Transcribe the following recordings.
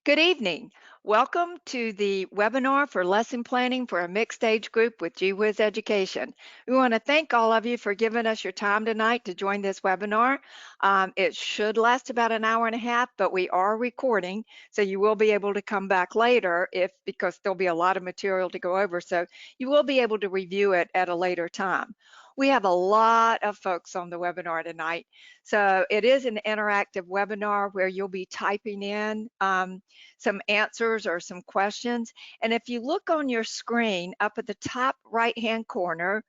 Good evening. Welcome to the webinar for lesson planning for a mixed age group with GWiz Education. We want to thank all of you for giving us your time tonight to join this webinar. It should last about an hour and a half, but we are recording, so you will be able to come back later because there'll be a lot of material to go over, so you will be able to review it at a later time. We have a lot of folks on the webinar tonight. So it is an interactive webinar where you'll be typing in some answers or some questions. And if you look on your screen up at the top right-hand corner,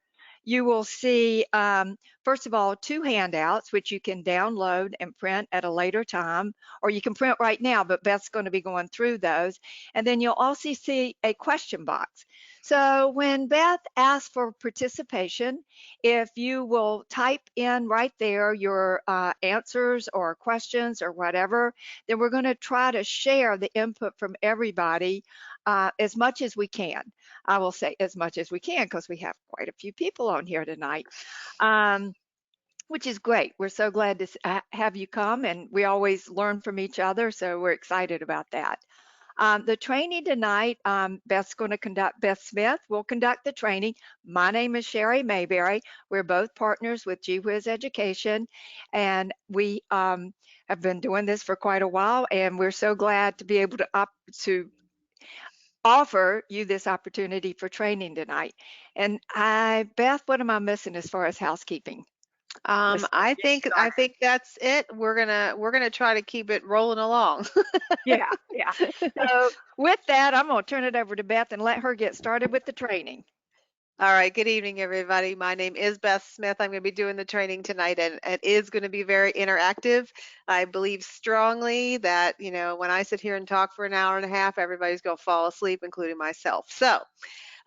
you will see, first of all, two handouts, which you can download and print at a later time, or you can print right now, but Beth's going to be going through those. And then you'll also see a question box. So when Beth asks for participation, if you will type in right there your answers or questions or whatever, then we're going to try to share the input from everybody as much as we can. I will say as much as we can because we have quite a few people on here tonight, which is great. We're so glad to have you come, and we always learn from each other, so we're excited about that. The training tonight, Beth Smith will conduct the training. My name is Sherry Mayberry. We're both partners with GWiz Education, and we have been doing this for quite a while, and we're so glad to be able to offer you this opportunity for training tonight. And Beth, what am I missing as far as housekeeping? I think that's it. We're gonna try to keep it rolling along. Yeah, yeah. So with that, I'm going to turn it over to Beth and let her get started with the training. All right, good evening, everybody. My name is Beth Smith. I'm going to be doing the training tonight, and it is going to be very interactive. I believe strongly that, when I sit here and talk for an hour and a half, everybody's going to fall asleep, including myself. So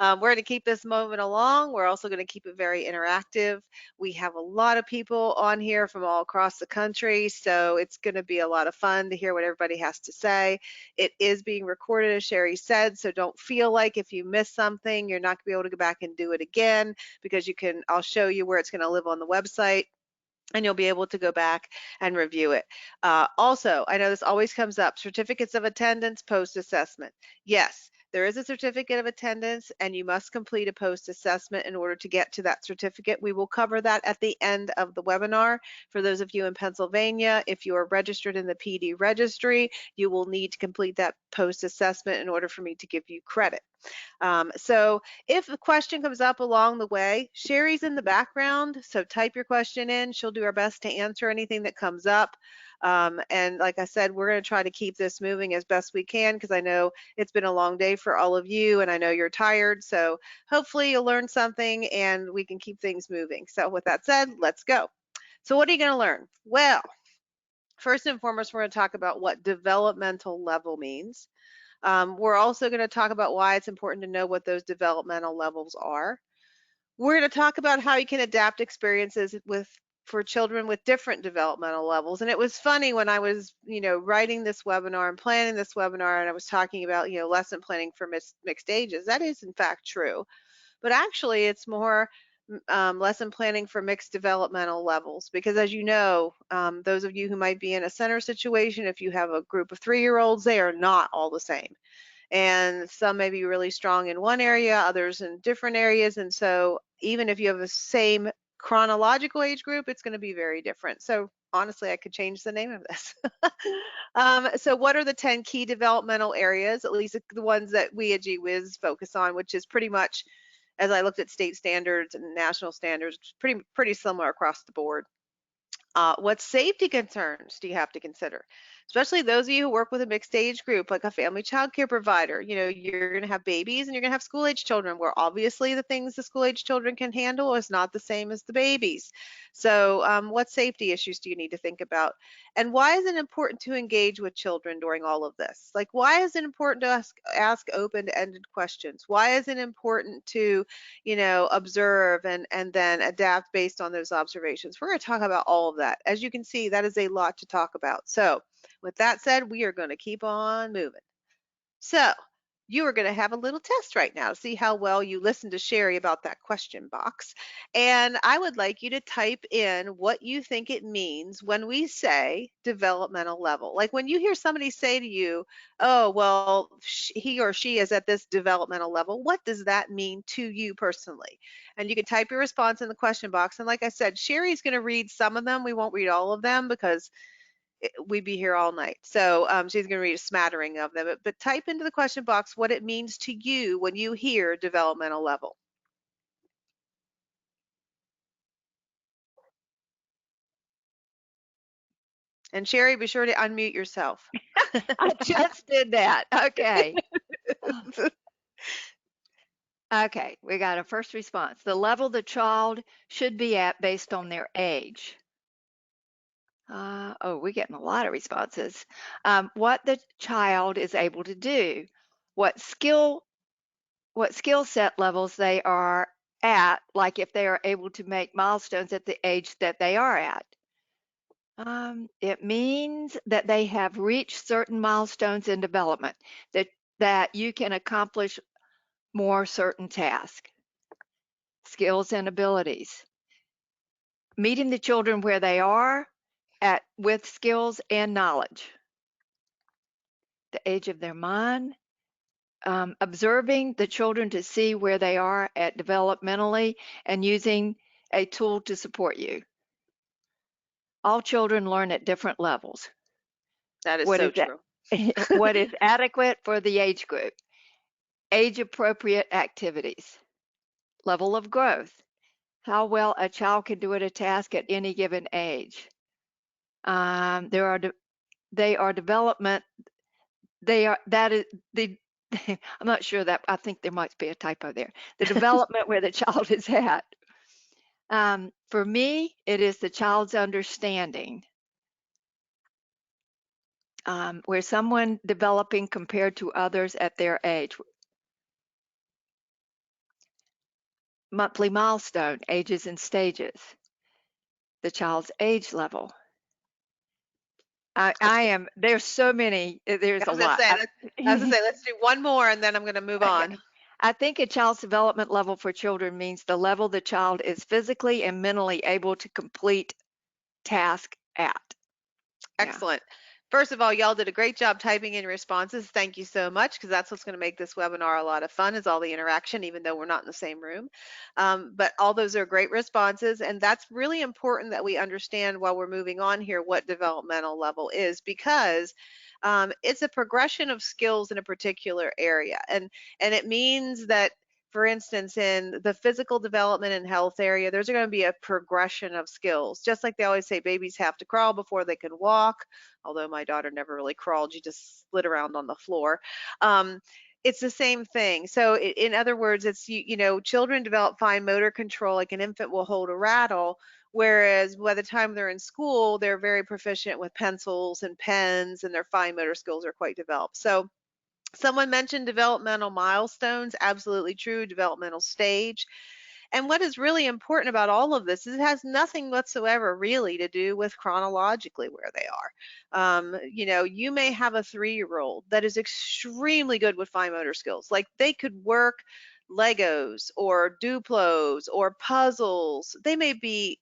we're going to keep this moving along. We're also going to keep it very interactive. We have a lot of people on here from all across the country, so it's going to be a lot of fun to hear what everybody has to say. It is being recorded, as Sherry said, so don't feel like if you miss something, you're not going to be able to go back and do it again, because I'll show you where it's going to live on the website, and you'll be able to go back and review it. Also, I know this always comes up, certificates of attendance, post-assessment. Yes, there is a certificate of attendance, and you must complete a post-assessment in order to get to that certificate. We will cover that at the end of the webinar. For those of you in Pennsylvania, if you are registered in the PD registry, you will need to complete that post-assessment in order for me to give you credit. So if a question comes up along the way, Sherry's in the background, so type your question in. She'll do her best to answer anything that comes up. And like I said, we're going to try to keep this moving as best we can, because I know it's been a long day for all of you, and I know you're tired. So hopefully you'll learn something and we can keep things moving. So with that said, let's go. So what are you going to learn? Well, first and foremost, we're going to talk about what developmental level means. We're also going to talk about why it's important to know what those developmental levels are. We're going to talk about how you can adapt experiences for children with different developmental levels. And it was funny when I was, writing this webinar and planning this webinar, and I was talking about, lesson planning for mixed ages. That is in fact true, but actually it's more lesson planning for mixed developmental levels, because as you know, those of you who might be in a center situation, if you have a group of 3-year-olds, they are not all the same. And some may be really strong in one area, others in different areas. And so even if you have the same chronological age group, it's going to be very different. So honestly, I could change the name of this. So what are the 10 key developmental areas, at least the ones that we at GWiz focus on, which is pretty much, as I looked at state standards and national standards, pretty similar across the board. What safety concerns do you have to consider? Especially those of you who work with a mixed age group, like a family child care provider. You're going to have babies and you're going to have school age children, where obviously the things the school age children can handle is not the same as the babies. So what safety issues do you need to think about? And why is it important to engage with children during all of this? Like, why is it important to ask open-ended questions? Why is it important to observe and then adapt based on those observations? We're going to talk about all of that. As you can see, that is a lot to talk about. So with that said, we are going to keep on moving. So you are going to have a little test right now to see how well you listen to Sherry about that question box. And I would like you to type in what you think it means when we say developmental level. Like when you hear somebody say to you, oh, well, he or she is at this developmental level, what does that mean to you personally? And you can type your response in the question box. And like I said, Sherry's going to read some of them. We won't read all of them because we'd be here all night. So she's going to read a smattering of them. But type into the question box what it means to you when you hear developmental level. And Sherry, be sure to unmute yourself. I just did that. Okay. Okay, we got a first response. The level the child should be at based on their age. Oh, we're getting a lot of responses. What the child is able to do, what skill set levels they are at, like if they are able to make milestones at the age that they are at. It means that they have reached certain milestones in development, that you can accomplish more certain tasks, skills and abilities. Meeting the children where they are at with skills and knowledge. The age of their mind, observing the children to see where they are at developmentally and using a tool to support you. All children learn at different levels. That is What so is that? true. What is adequate for the age group? Age appropriate activities. Level of growth. How well a child can do at a task at any given age. There are they are development. They are that is the. I'm not sure that I think there might be a typo there. The development where the child is at. For me, it is the child's understanding, where someone developing compared to others at their age. Monthly milestone, ages and stages, the child's age level. I am, there's so many, I there's a was gonna lot. say I was gonna say let's do one more and then I'm gonna move on. Okay. I think a child's development level for children means the level the child is physically and mentally able to complete task at. Yeah. Excellent. First of all, y'all did a great job typing in responses. Thank you so much, because that's what's going to make this webinar a lot of fun is all the interaction, even though we're not in the same room. But all those are great responses, and that's really important that we understand while we're moving on here what developmental level is, because it's a progression of skills in a particular area, and it means that, for instance, in the physical development and health area, there's going to be a progression of skills. Just like they always say, babies have to crawl before they can walk, although my daughter never really crawled, she just slid around on the floor. Um, it's the same thing. So, in other words, it's children develop fine motor control, like an infant will hold a rattle. Whereas by the time they're in school, they're very proficient with pencils and pens, and their fine motor skills are quite developed. So, someone mentioned developmental milestones. Absolutely true. Developmental stage. And what is really important about all of this is it has nothing whatsoever really to do with chronologically where they are. You may have a 3-year-old that is extremely good with fine motor skills. Like they could work Legos or Duplos or puzzles. They may be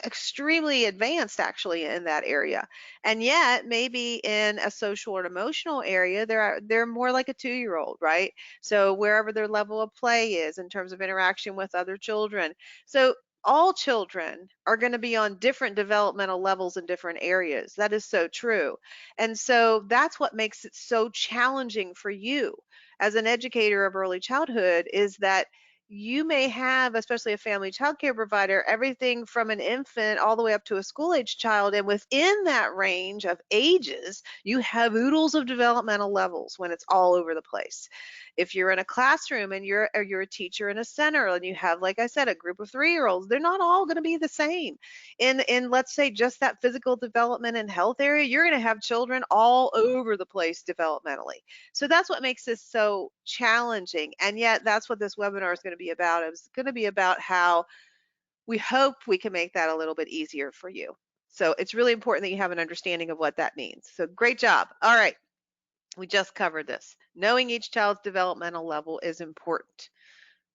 extremely advanced actually in that area, and yet maybe in a social or emotional area they're more like a 2-year-old, right? So wherever their level of play is in terms of interaction with other children. So all children are going to be on different developmental levels in different areas. That is so true. And so that's what makes it so challenging for you as an educator of early childhood, is that you may have, especially a family child care provider, everything from an infant all the way up to a school age child. And within that range of ages, you have oodles of developmental levels when it's all over the place. If you're in a classroom and you're a teacher in a center and you have, like I said, a group of 3-year-olds, they're not all going to be the same. In let's say just that physical development and health area, you're going to have children all over the place developmentally. So that's what makes this so challenging. And yet that's what this webinar is going to be about. It's going to be about how we hope we can make that a little bit easier for you. So it's really important that you have an understanding of what that means. So great job. All right. We just covered this. Knowing each child's developmental level is important.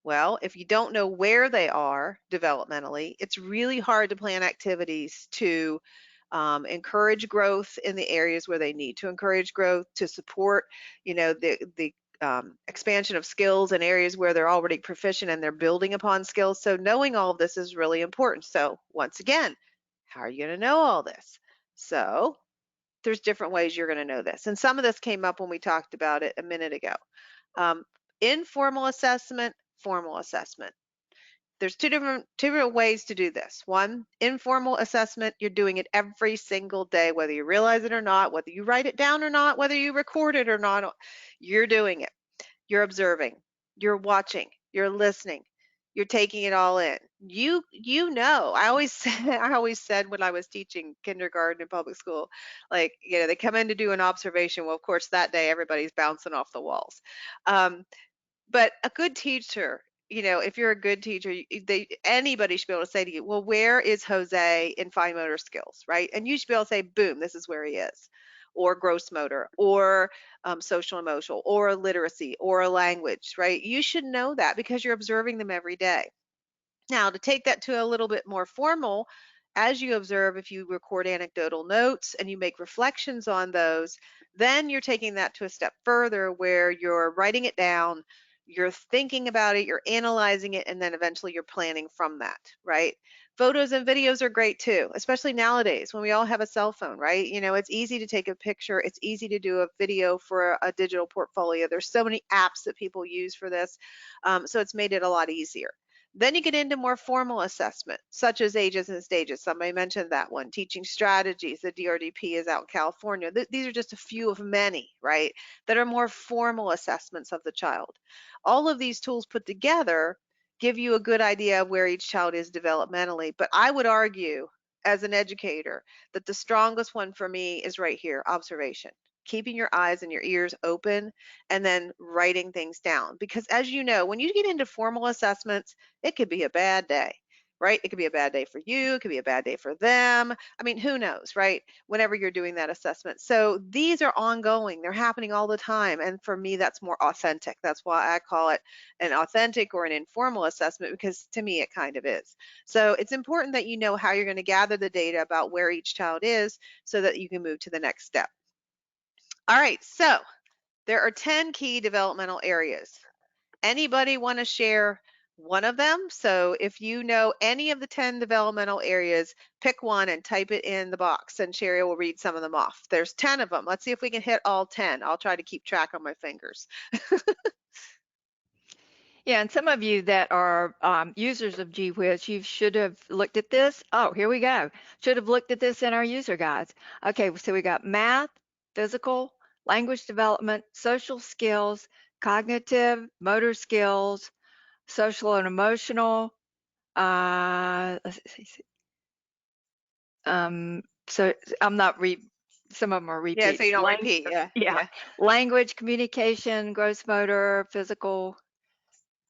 Well, if you don't know where they are developmentally, it's really hard to plan activities to encourage growth in the areas where they need to encourage growth, to support, the expansion of skills in areas where they're already proficient and they're building upon skills. So knowing all of this is really important. So once again, how are you going to know all this? So there's different ways you're going to know this, and some of this came up when we talked about it a minute ago. Um, Informal assessment, formal assessment. There's two different ways to do this. One, informal assessment, you're doing it every single day, whether you realize it or not, whether you write it down or not, whether you record it or not, you're doing it. You're observing, you're watching, you're listening, you're taking it all in. You know, I always I always said when I was teaching kindergarten in public school, like, they come in to do an observation. Well, of course, that day everybody's bouncing off the walls. Um, but a good teacher, if you're a good teacher, anybody should be able to say to you, well, where is Jose in fine motor skills, right? And you should be able to say, boom, this is where he is, or gross motor, or social emotional, or a literacy, or a language, right? You should know that because you're observing them every day. Now, to take that to a little bit more formal, as you observe, if you record anecdotal notes and you make reflections on those, then you're taking that to a step further where you're writing it down, you're thinking about it, you're analyzing it, and then eventually you're planning from that, right? Photos and videos are great too, especially nowadays when we all have a cell phone, right? It's easy to take a picture, it's easy to do a video for a digital portfolio. There's so many apps that people use for this, so it's made it a lot easier. Then you get into more formal assessment, such as ages and stages. Somebody mentioned that one. Teaching strategies, the DRDP is out in California. These are just a few of many, right, that are more formal assessments of the child. All of these tools put together give you a good idea of where each child is developmentally. But I would argue, as an educator, that the strongest one for me is right here, observation. Keeping your eyes and your ears open and then writing things down. Because as you know, when you get into formal assessments, it could be a bad day, right? It could be a bad day for you. It could be a bad day for them. I mean, who knows, right? Whenever you're doing that assessment. So these are ongoing. They're happening all the time. And for me, that's more authentic. That's why I call it an authentic or an informal assessment, because to me, it kind of is. So it's important that you know how you're going to gather the data about where each child is so that you can move to the next step. All right. So there are 10 key developmental areas. Anybody want to share one of them? So if you know any of the 10 developmental areas, pick one and type it in the box, and Sherry will read some of them off. There's 10 of them. Let's see if we can hit all 10. I'll try to keep track on my fingers. Yeah, and some of you that are users of GWhiz, you should have looked at this. Oh, here we go. Should have looked at this in our user guides. Okay, so we got math, physical, language development, social skills, cognitive, motor skills, social and emotional. Let's see. So I'm not some of them are Yeah, so repeats. you don't repeat. Yeah, Yeah, yeah. language, communication, gross motor, physical,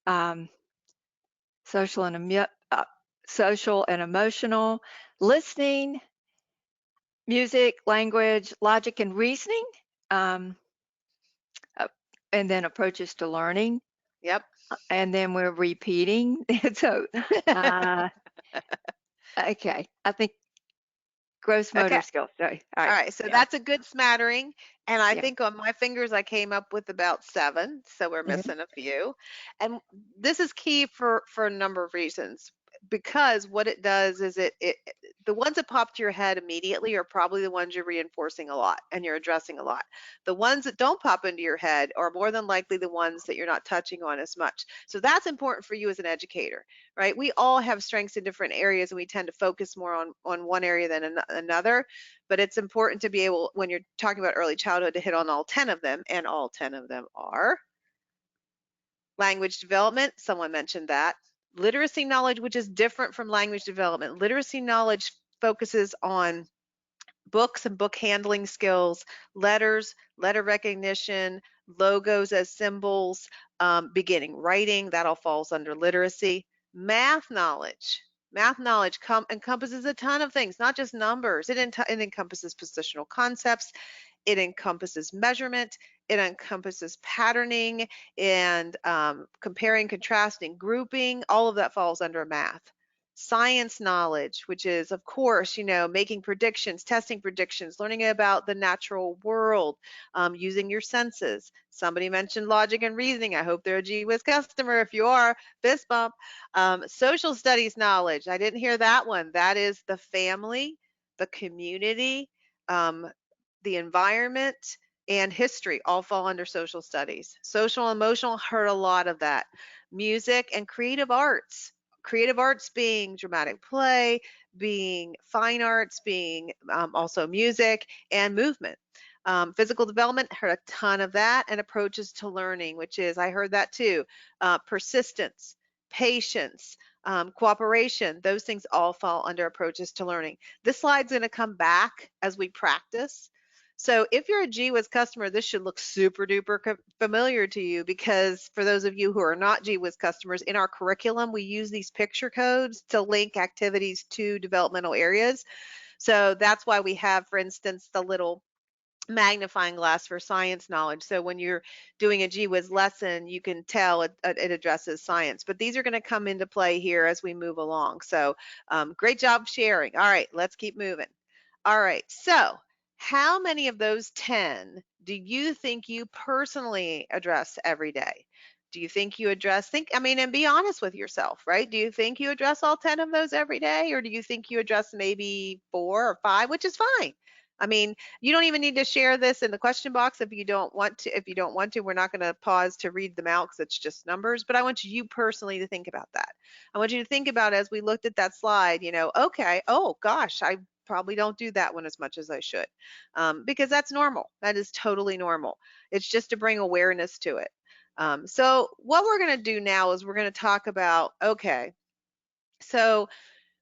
um, social and social and emotional, listening, music, language, logic, and reasoning, um, uh, and then approaches to learning, Yep. and then we're repeating. So, uh, okay, I think gross motor Okay. skills. Sorry. All All right. right, so Yeah. that's a good smattering. And I Yeah. think on my fingers, I came up with about 7. So we're Mhm. missing a few. And this is key for a number of reasons. Because what it does is the ones that pop to your head immediately are probably the ones you're reinforcing a lot and you're addressing a lot. The ones that don't pop into your head are more than likely the ones that you're not touching on as much. So that's important for you as an educator, right? We all have strengths in different areas, and we tend to focus more on one area than another, but it's important to be able, when you're talking about early childhood, to hit on all 10 of them, and all 10 of them are language development. Someone mentioned that. Literacy knowledge, which is different from language development. Literacy knowledge focuses on books and book handling skills, letters, letter recognition, logos as symbols, beginning writing, that all falls under literacy. Math knowledge. Math knowledge encompasses a ton of things, not just numbers. It encompasses positional concepts, it encompasses measurement, it encompasses patterning and comparing, contrasting, grouping. All of that falls under math. Science knowledge, which is, of course, making predictions, testing predictions, learning about the natural world, using your senses. Somebody mentioned logic and reasoning. I hope they're a GWIS customer. If you are, fist bump. Social studies knowledge. I didn't hear that one. That is the family, the community, um, the environment, and history all fall under social studies. Social emotional, heard a lot of that. Music and creative arts. Creative arts being dramatic play, being fine arts, being also music and movement. Physical development, heard a ton of that, and approaches to learning, which is, I heard that too, persistence, patience, cooperation. Those things all fall under approaches to learning. This slide's going to come back as we practice. So if you're a GWIS customer, this should look super duper familiar to you, because for those of you who are not GWIS customers, in our curriculum, we use these picture codes to link activities to developmental areas. So that's why we have, for instance, the little magnifying glass for science knowledge. So when you're doing a GWIS lesson, you can tell it addresses science. But these are going to come into play here as we move along. So great job sharing. All right, let's keep moving. All right, so how many of those 10 do you think you personally address every day? Do you think you address, and be honest with yourself, right? Do you think you address all 10 of those every day? Or do you think you address maybe 4 or 5, which is fine? I mean, you don't even need to share this in the question box if you don't want to. If you don't want to, we're not going to pause to read them out because it's just numbers. But I want you personally to think about that. I want you to think about, as we looked at that slide, okay, oh gosh, I probably don't do that one as much as I should, because that's normal. That is totally normal. It's just to bring awareness to it. So what we're going to do now is we're going to talk about, okay, so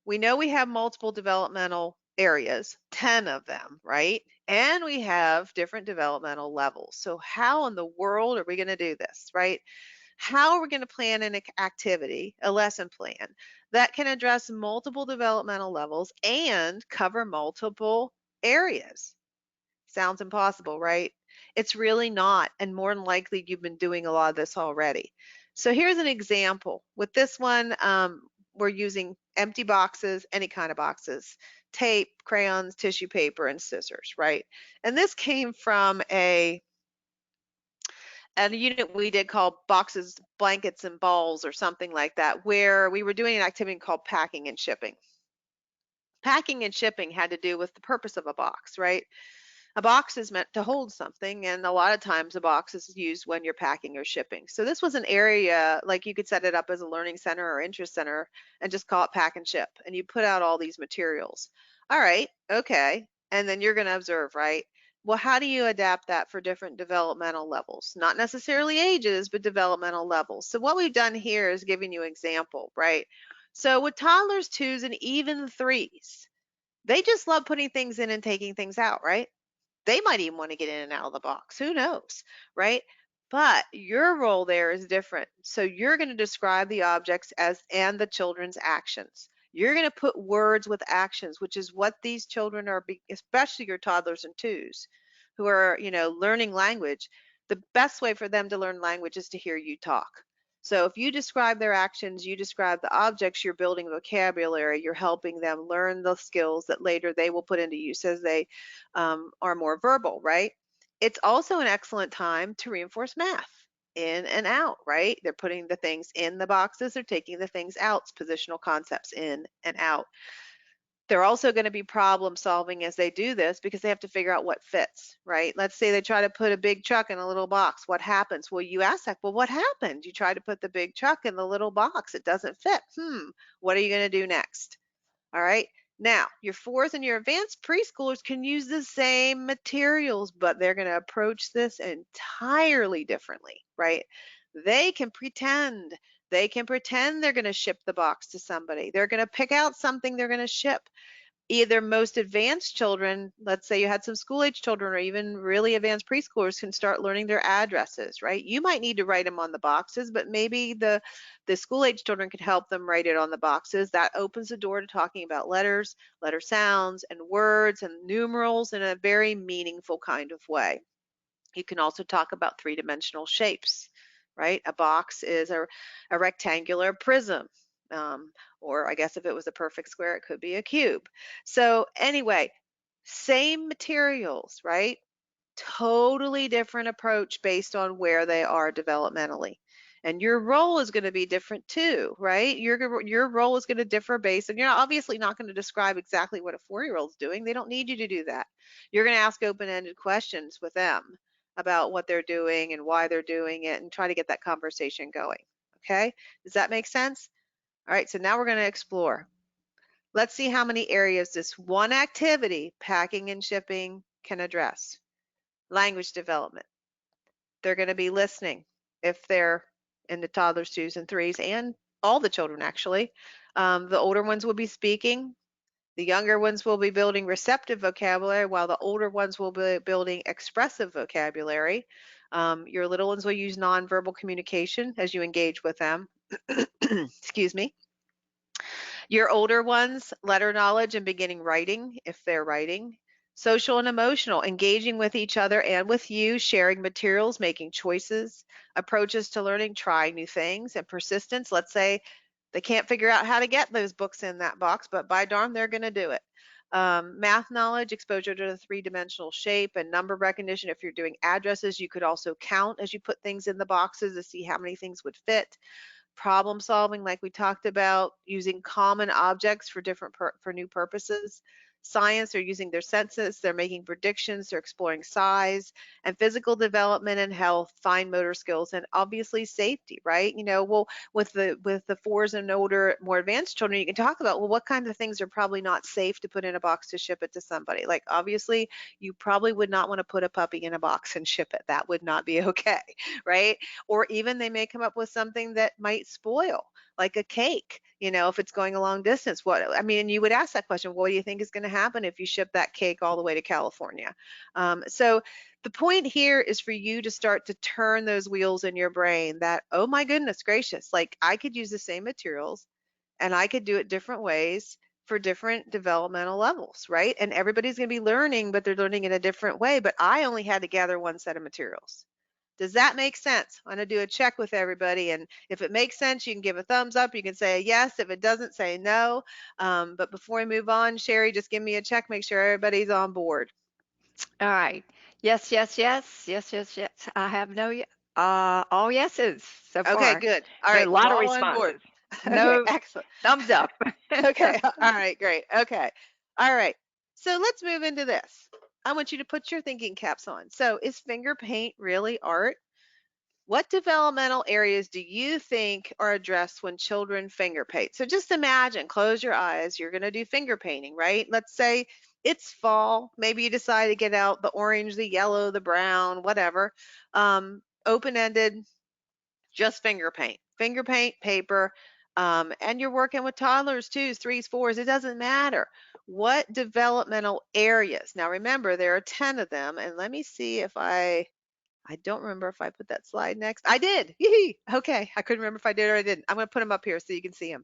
we know we have multiple developmental areas, 10 of them, right? And we have different developmental levels. So how in the world are we going to do this, right? How are we going to plan an activity, a lesson plan that can address multiple developmental levels and cover multiple areas? Sounds impossible, right? It's really not. And more than likely, you've been doing a lot of this already. So here's an example. With this one, we're using empty boxes, any kind of boxes, tape, crayons, tissue paper, and scissors, right? And this came from a unit we did called boxes, blankets, and balls, or something like that, where we were doing an activity called packing and shipping. Packing and shipping had to do with the purpose of a box, right? A box is meant to hold something, and a lot of times a box is used when you're packing or shipping. So this was an area, like you could set it up as a learning center or interest center and just call it pack and ship, and you put out all these materials. All right, okay. And then you're going to observe, right? Well, how do you adapt that for different developmental levels? Not necessarily ages, but developmental levels. So what we've done here is giving you an example, right? So with toddlers, twos, and even threes, they just love putting things in and taking things out, right? They might even want to get in and out of the box. Who knows, right? But your role there is different. So you're going to describe the objects as and the children's actions. You're going to put words with actions, which is what these children are, especially your toddlers and twos who are, learning language. The best way for them to learn language is to hear you talk. So if you describe their actions, you describe the objects, you're building vocabulary, you're helping them learn the skills that later they will put into use as they are more verbal, right? It's also an excellent time to reinforce math in and out, right? They're putting the things in the boxes, they're taking the things out, positional concepts in and out. They're also going to be problem solving as they do this because they have to figure out what fits, right? Let's say they try to put a big truck in a little box. What happens? Well, you ask that, well, what happened? You try to put the big truck in the little box. It doesn't fit. What are you going to do next? All right. Now, your fourth and your advanced preschoolers can use the same materials, but they're going to approach this entirely differently, right? They can pretend. They can pretend they're going to ship the box to somebody. They're going to pick out something they're going to ship. Either most advanced children, let's say you had some school age children or even really advanced preschoolers, can start learning their addresses, right? You might need to write them on the boxes, but maybe the school age children could help them write it on the boxes. That opens the door to talking about letters, letter sounds, and words and numerals in a very meaningful kind of way. You can also talk about three-dimensional shapes, right? A box is a rectangular prism. Um, or I guess if it was a perfect square, it could be a cube. So anyway, same materials, right? Totally different approach based on where they are developmentally. And your role is going to be different too, right? Your role is going to differ based, and you're obviously not going to describe exactly what a 4-year-old is doing. They don't need you to do that. You're going to ask open-ended questions with them about what they're doing and why they're doing it and try to get that conversation going. Okay? Does that make sense? All right, so now we're going to explore. Let's see how many areas this one activity, packing and shipping, can address. Language development. They're going to be listening if they're in the toddlers, twos, and threes, and all the children actually. The older ones will be speaking. The younger ones will be building receptive vocabulary, while the older ones will be building expressive vocabulary. Your little ones will use nonverbal communication as you engage with them. Excuse me. Your older ones, letter knowledge and beginning writing, if they're writing. Social and emotional, engaging with each other and with you, sharing materials, making choices, approaches to learning, trying new things, and persistence. Let's say they can't figure out how to get those books in that box, but by darn, they're going to do it. Math knowledge, exposure to the three-dimensional shape and number recognition. If you're doing addresses, you could also count as you put things in the boxes to see how many things would fit. Problem solving, like we talked about, using common objects for for new purposes. Science, they're using their senses, they're making predictions, they're exploring size. And physical development and health, fine motor skills, and obviously safety, right? Well, with the fours and older, more advanced children, you can talk about, well, what kinds of things are probably not safe to put in a box to ship it to somebody. Like obviously you probably would not want to put a puppy in a box and ship it. That would not be okay, right? Or even they may come up with something that might spoil, like a cake, if it's going a long distance. You would ask that question, what do you think is going to happen if you ship that cake all the way to California? So the point here is for you to start to turn those wheels in your brain that, oh my goodness gracious, like I could use the same materials and I could do it different ways for different developmental levels, right? And everybody's going to be learning, but they're learning in a different way. But I only had to gather one set of materials. Does that make sense? I'm going to do a check with everybody. And if it makes sense, you can give a thumbs up. You can say a yes. If it doesn't, say no. But before we move on, Sherry, just give me a check. Make sure everybody's on board. All right. Yes, yes, yes, yes, yes, yes. I have all yeses so Okay, far. good. All No, a right. We're lot of all on board. responses. Okay, No excellent. thumbs up. Okay. All right, great. Okay. All right. So let's move into this. I want you to put your thinking caps on. So, is finger paint really art? What developmental areas do you think are addressed when children finger paint? So just imagine, close your eyes, you're going to do finger painting, right? Let's say it's fall. Maybe you decide to get out the orange, the yellow, the brown, whatever. Open-ended, just finger paint, paper. And you're working with toddlers, twos, threes, fours, it doesn't matter. What developmental areas? Now remember, there are 10 of them. And let me see if I don't remember if I put that slide next. I did. Yee. Okay. I couldn't remember if I did or I didn't. I'm going to put them up here so you can see them.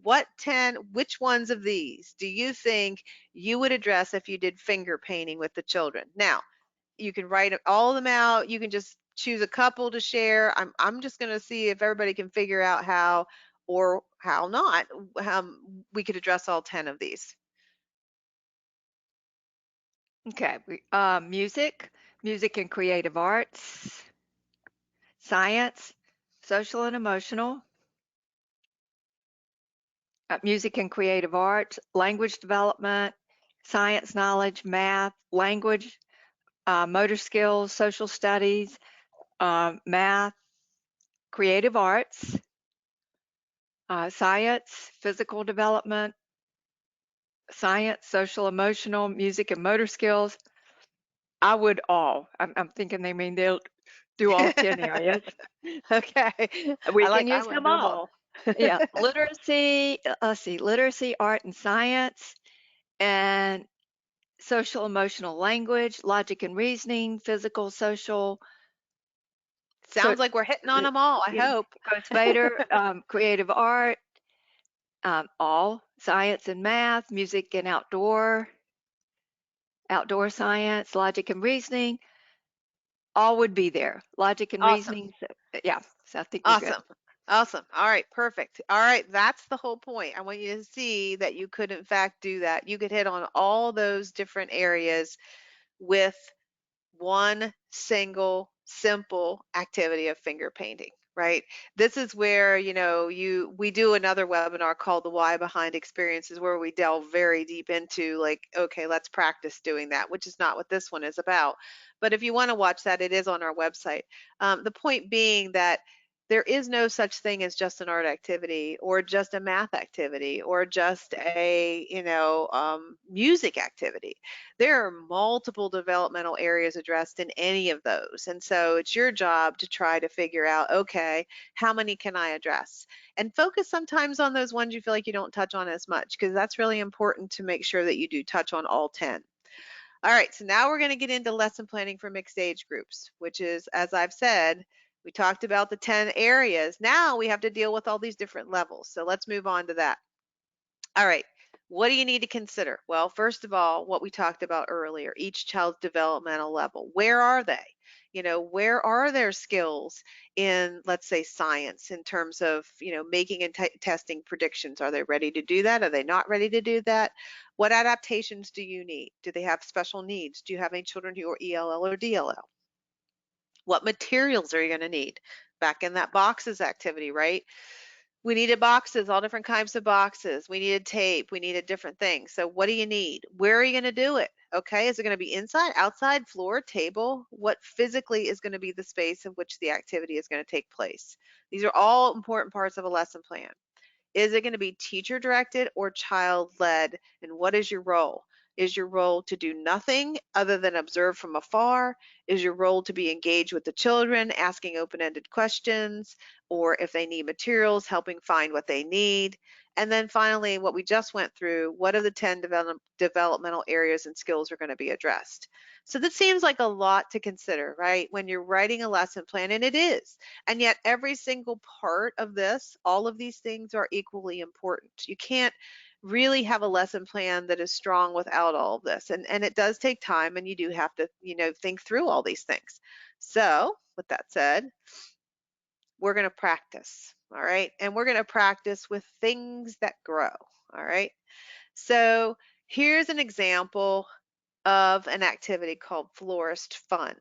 Which ones of these do you think you would address if you did finger painting with the children? Now, you can write all of them out. You can just choose a couple to share. I'm just going to see if everybody can figure out how or how not we could address all 10 of these. Okay. Music and creative arts, science, social and emotional, music and creative arts, language development, science knowledge, math, language, motor skills, social studies, math, creative arts, science, physical development, science, social, emotional, music, and motor skills. I would all. I'm thinking they mean they'll do all 10 areas. Okay. We can I use want to them do them all. all. Yeah, literacy, let's see, literacy, art, and science, and social emotional language, logic and reasoning, physical, social, so Sounds like we're hitting on them all, I you know, hope. Coach Vader, creative art, all science and math, music and outdoor science, logic and reasoning, all would be there. Logic and Awesome. reasoning, so, yeah. So I think we're good. Awesome. Awesome. All right, perfect. All right, that's the whole point. I want you to see that you could, in fact, do that. You could hit on all those different areas with one single simple activity of finger painting, right? This is where, we do another webinar called the why behind experiences where we delve very deep into like, okay, let's practice doing that, which is not what this one is about. But if you want to watch that, it is on our website. The point being that there is no such thing as just an art activity or just a math activity or just a, music activity. There are multiple developmental areas addressed in any of those. And so it's your job to try to figure out, okay, how many can I address? And focus sometimes on those ones you feel like you don't touch on as much, because that's really important to make sure that you do touch on all 10. All right, so now we're going to get into lesson planning for mixed age groups, which is, as I've said, we talked about the 10 areas. Now we have to deal with all these different levels. So let's move on to that. All right. What do you need to consider? Well, first of all, what we talked about earlier, each child's developmental level. Where are they? Where are their skills in, let's say, science in terms of, making and testing predictions? Are they ready to do that? Are they not ready to do that? What adaptations do you need? Do they have special needs? Do you have any children who are ELL or DLL? What materials are you going to need? Back in that boxes activity, right? We needed boxes, all different kinds of boxes. We needed tape. We needed different things. So what do you need? Where are you going to do it? Okay, is it going to be inside, outside, floor, table? What physically is going to be the space in which the activity is going to take place? These are all important parts of a lesson plan. Is it going to be teacher directed or child led? And what is your role? Is your role to do nothing other than observe from afar? Is your role to be engaged with the children, asking open ended questions, or if they need materials, helping find what they need? And then finally, what we just went through, what are the 10 developmental areas and skills are going to be addressed? So this seems like a lot to consider, right? When you're writing a lesson plan, and it is. And yet every single part of this, all of these things are equally important. You can't really have a lesson plan that is strong without all of this. And it does take time, and you do have to, think through all these things. So with that said, we're going to practice. All right. And we're going to practice with things that grow. All right. So here's an example of an activity called Florist Fun.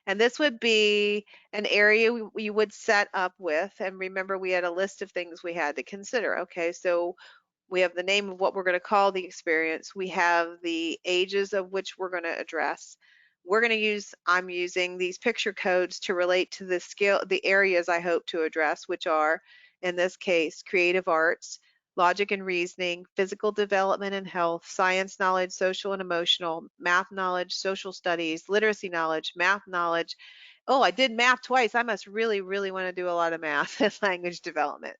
And this would be an area we would set up with. And remember, we had a list of things we had to consider. Okay, so we have the name of what we're going to call the experience. We have the ages of which we're going to address. I'm using these picture codes to relate to the areas I hope to address, which are, in this case, creative arts, logic and reasoning, physical development and health, science knowledge, social and emotional, math knowledge, social studies, literacy knowledge, math knowledge. Oh, I did math twice. I must really, really want to do a lot of math and language development.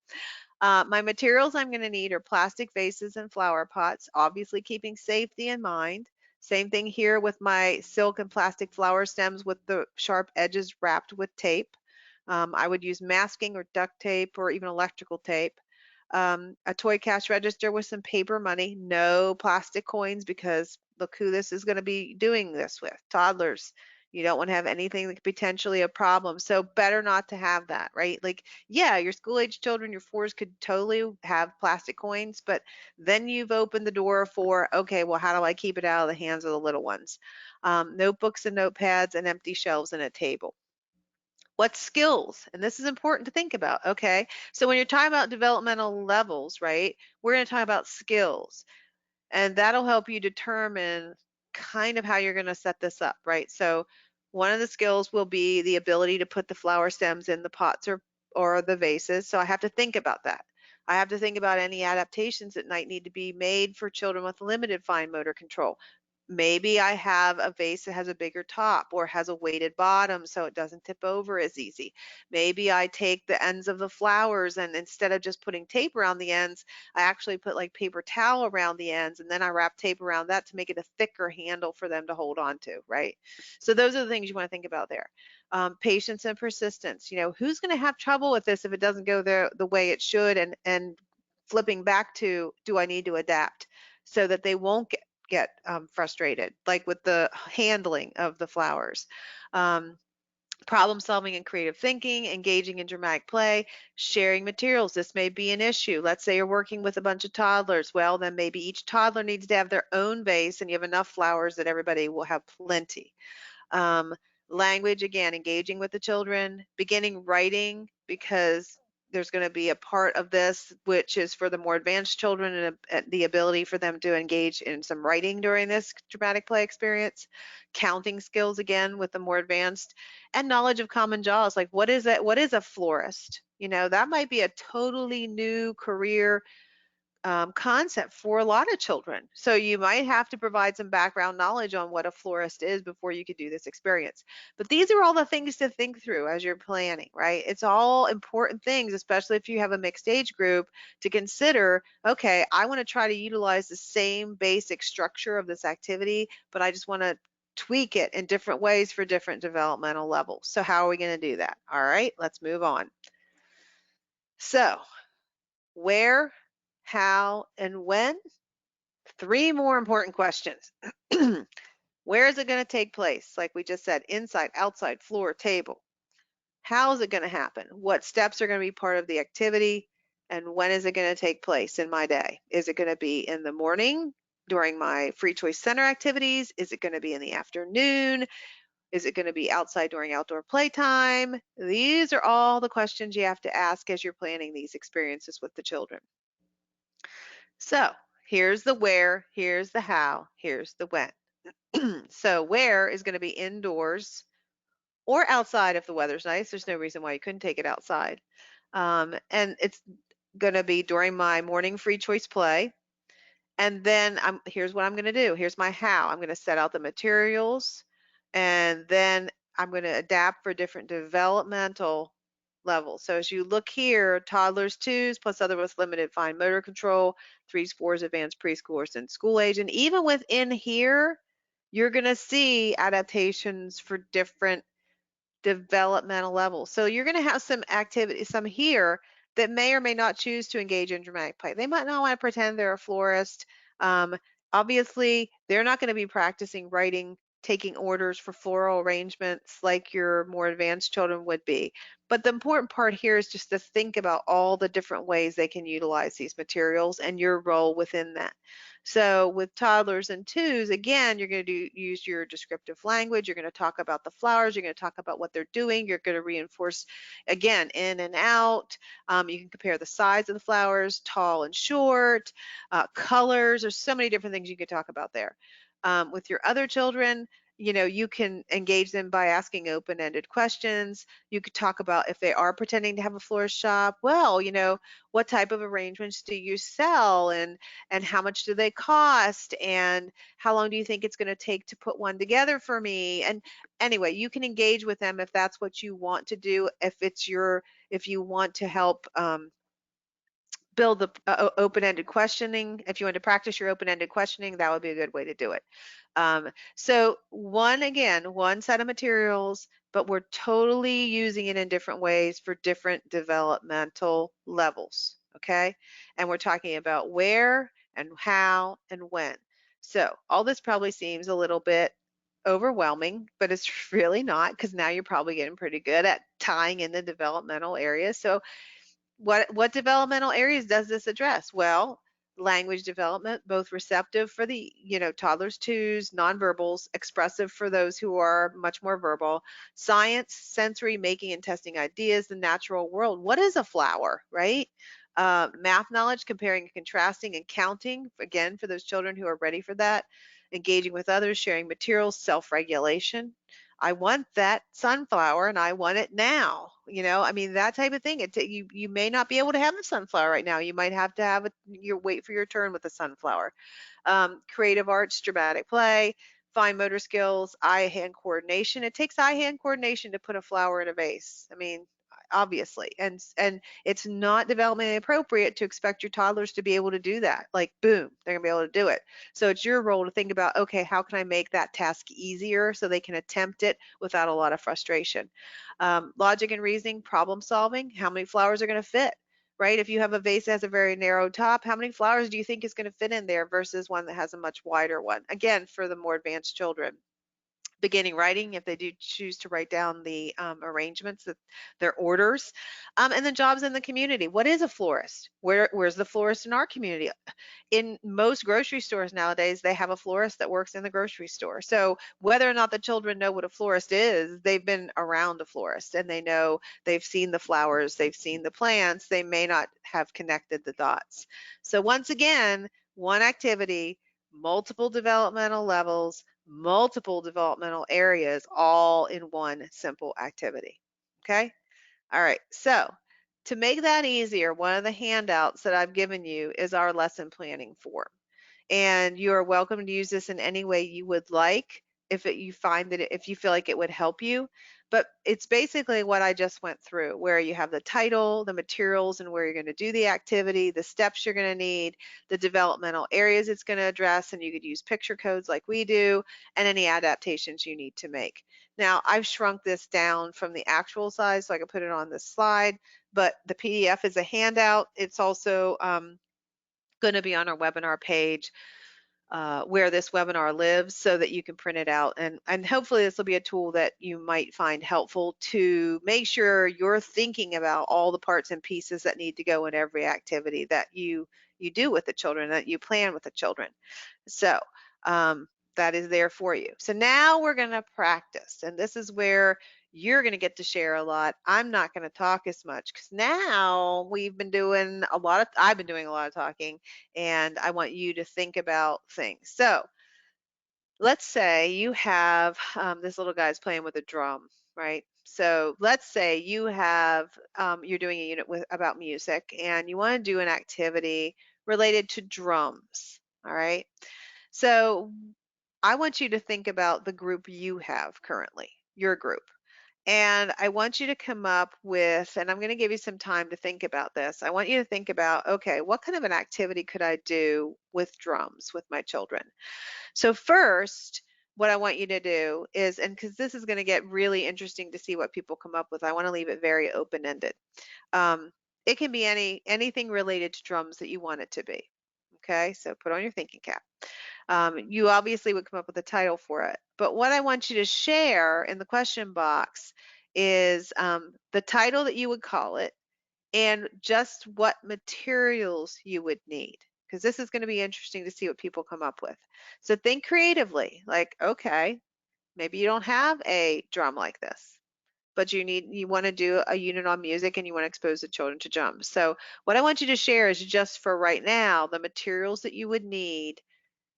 My materials I'm going to need are plastic vases and flower pots, obviously keeping safety in mind. Same thing here with my silk and plastic flower stems with the sharp edges wrapped with tape. I would use masking or duct tape or even electrical tape. A toy cash register with some paper money, no plastic coins, because look who this is going to be doing this with, toddlers. You don't want to have anything that could potentially a problem. So better not to have that, right? Like, yeah, your school age children, your fours could totally have plastic coins, but then you've opened the door for, okay, well, how do I keep it out of the hands of the little ones? Notebooks and notepads and empty shelves and a table. What skills? And this is important to think about. Okay. So when you're talking about developmental levels, right, we're going to talk about skills, and that'll help you determine kind of how you're going to set this up, right? So one of the skills will be the ability to put the flower stems in the pots or the vases. So I have to think about that. I have to think about any adaptations that might need to be made for children with limited fine motor control. Maybe I have a vase that has a bigger top or has a weighted bottom so it doesn't tip over as easy. Maybe I take the ends of the flowers and instead of just putting tape around the ends, I actually put like paper towel around the ends and then I wrap tape around that to make it a thicker handle for them to hold on to, right? So those are the things you want to think about there. Patience and persistence. You know, who's going to have trouble with this if it doesn't go the way it should? And flipping back to, do I need to adapt so that they won't get frustrated, like with the handling of the flowers. Um, Problem solving and creative thinking, engaging in dramatic play, sharing materials. This may be an issue. Let's say you're working with a bunch of toddlers. Well, then maybe each toddler needs to have their own vase and you have enough flowers that everybody will have plenty. Um, Language, again, engaging with the children, beginning writing, because there's going to be a part of this which is for the more advanced children and the ability for them to engage in some writing during this dramatic play experience. Counting skills, again, with the more advanced, and knowledge of common jaws. Like, what is it? What is a florist? You know, that might be a totally new career concept for a lot of children. So you might have to provide some background knowledge on what a florist is before you could do this experience. But these are all the things to think through as you're planning, right? It's all important things, especially if you have a mixed age group, to consider, okay, I want to try to utilize the same basic structure of this activity, but I just want to tweak it in different ways for different developmental levels. So how are we going to do that? All right, let's move on. So where, how, and when. Three more important questions. Where is it going to take place? Like we just said, inside, outside, floor, table. How is it going to happen? What steps are going to be part of the activity? And when is it going to take place in my day? Is it going to be in the morning during my free choice center activities? Is it going to be in the afternoon? Is it going to be outside during outdoor playtime? These are all the questions you have to ask as you're planning these experiences with the children. So here's the where, here's the how, here's the when. So where is going to be indoors or outside if the weather's nice. There's no reason why you couldn't take it outside. And it's going to be during my morning free choice play. And then here's what I'm going to do. Here's my how. I'm going to set out the materials and then I'm going to adapt for different developmental levels. So as you look here, toddlers, twos, plus other with limited fine motor control, threes, fours, advanced preschoolers, and school age. And even within here, you're going to see adaptations for different developmental levels. So you're going to have some activity, some here that may or may not choose to engage in dramatic play. They might not want to pretend they're a florist. Um, Obviously, they're not going to be practicing writing, taking orders for floral arrangements like your more advanced children would be. But the important part here is just to think about all the different ways they can utilize these materials and your role within that. So with toddlers and twos, again, you're going to use your descriptive language. You're going to talk about the flowers. You're going to talk about what they're doing. You're going to reinforce, again, in and out. You can compare the size of the flowers, tall and short, colors. There's so many different things you could talk about there. With your other children, you know, you can engage them by asking open-ended questions. You could talk about if they are pretending to have a florist shop. Well, you know, what type of arrangements do you sell, and how much do they cost, and how long do you think it's going to take to put one together for me? And anyway, you can engage with them if that's what you want to do. If you want to help build the open-ended questioning, if you want to practice your open-ended questioning, that would be a good way to do it. So one set of materials, but we're totally using it in different ways for different developmental levels, okay? And we're talking about where and how and when. So all this probably seems a little bit overwhelming, but it's really not, because now you're probably getting pretty good at tying in the developmental areas. So what developmental areas does this address? Well, language development, both receptive for the, you know, toddlers, twos, nonverbals, expressive for those who are much more verbal, science, sensory, making and testing ideas, the natural world. What is a flower, right? Math knowledge, comparing and contrasting and counting, again, for those children who are ready for that, engaging with others, sharing materials, self-regulation. I want that sunflower and I want it now. I mean, that type of thing. You may not be able to have the sunflower right now. You might have to have your wait for your turn with the sunflower. Creative arts, dramatic play, fine motor skills, eye-hand coordination. It takes eye-hand coordination to put a flower in a vase. I mean, obviously, and it's not developmentally appropriate to expect your toddlers to be able to do that. Like, boom, they're gonna be able to do it. So it's your role to think about, okay, how can I make that task easier so they can attempt it without a lot of frustration? Logic and reasoning, problem solving. How many flowers are going to fit? Right? If you have a vase that has a very narrow top, how many flowers do you think is going to fit in there versus one that has a much wider one? Again, for the more advanced children. Beginning writing, if they do choose to write down the arrangements, that their orders, and then jobs in the community. What is a florist? Where's the florist in our community? In most grocery stores nowadays, they have a florist that works in the grocery store. So whether or not the children know what a florist is, they've been around a florist and they know, they've seen the flowers, they've seen the plants, they may not have connected the dots. So once again, one activity, multiple developmental levels, multiple developmental areas, all in one simple activity. Okay? All right. So to make that easier, one of the handouts that I've given you is our lesson planning form. And you are welcome to use this in any way you would like you find that if you feel like it would help you. But it's basically what I just went through, where you have the title, the materials, and where you're going to do the activity, the steps you're going to need, the developmental areas it's going to address, and you could use picture codes like we do, and any adaptations you need to make. Now, I've shrunk this down from the actual size so I can put it on this slide, but the PDF is a handout. It's also going to be on our webinar page where this webinar lives so that you can print it out. And hopefully this will be a tool that you might find helpful to make sure you're thinking about all the parts and pieces that need to go in every activity that you do with the children, that you plan with the children. So that is there for you. So now we're going to practice. And this is where you're going to get to share a lot. I'm not going to talk as much because now I've been doing a lot of talking, and I want you to think about things. So let's say you have this little guy's playing with a drum, right? So let's say you're doing a unit about music, and you want to do an activity related to drums. All right. So I want you to think about the group you have currently, your group. And I want you to come up with, and I'm going to give you some time to think about this. I want you to think about, okay, what kind of an activity could I do with drums with my children? So first, what I want you to do is, and because this is going to get really interesting to see what people come up with, I want to leave it very open-ended. Um, it can be anything related to drums that you want it to be. Okay, so put on your thinking cap. You obviously would come up with a title for it. But what I want you to share in the question box is the title that you would call it and just what materials you would need. Because this is going to be interesting to see what people come up with. So think creatively, like, okay, maybe you don't have a drum like this, but you want to do a unit on music and you want to expose the children to drums. So what I want you to share is just for right now, the materials that you would need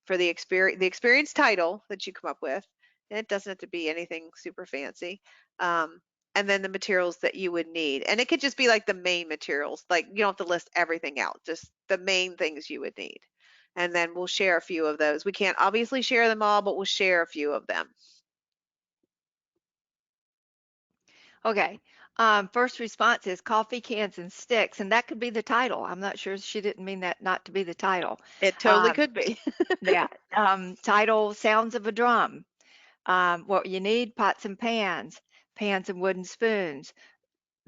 for the experience title that you come up with, and it doesn't have to be anything super fancy. Um, and then the materials that you would need. And it could just be like the main materials. Like you don't have to list everything out, just the main things you would need. And then we'll share a few of those. We can't obviously share them all, but we'll share a few of them. Okay. First response is coffee cans and sticks, and that could be the title. I'm not sure she didn't mean that not to be the title. It totally Um, could be. yeah. Title, sounds of a drum. What you need, pots and pans, pans and wooden spoons,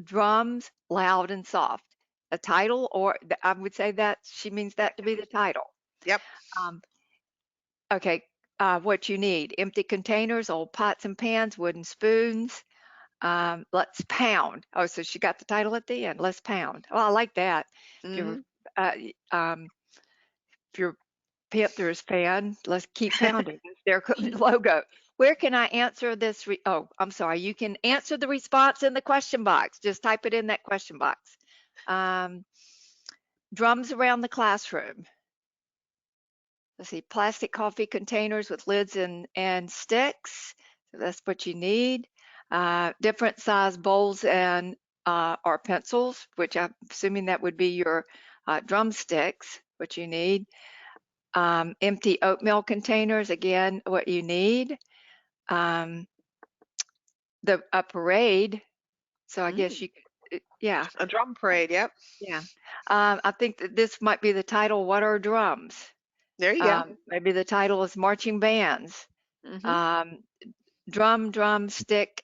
drums, loud and soft. A title, I would say that she means that to be the title. Yep. Um, okay. What you need, empty containers, old pots and pans, wooden spoons. Let's pound. Oh, so she got the title at the end. Let's pound. Oh, I like that. If you're, Hmm. uh, if you're Panthers fan, let's keep pounding. It's their logo. Where can I answer this? Oh, I'm sorry. You can answer the response in the question box. Just type it in that question box. Um, Drums around the classroom. Let's see. Plastic coffee containers with lids and sticks. So that's what you need. Different size bowls and or pencils, which I'm assuming that would be your drumsticks, what you need. Empty oatmeal containers, again, what you need. Um, a parade. So I guess Mm, you could, yeah, a drum parade. Yep. yeah. I think that this might be the title, What Are Drums? There you go. Maybe the title is Marching Bands. Hmm. Um, drum, stick,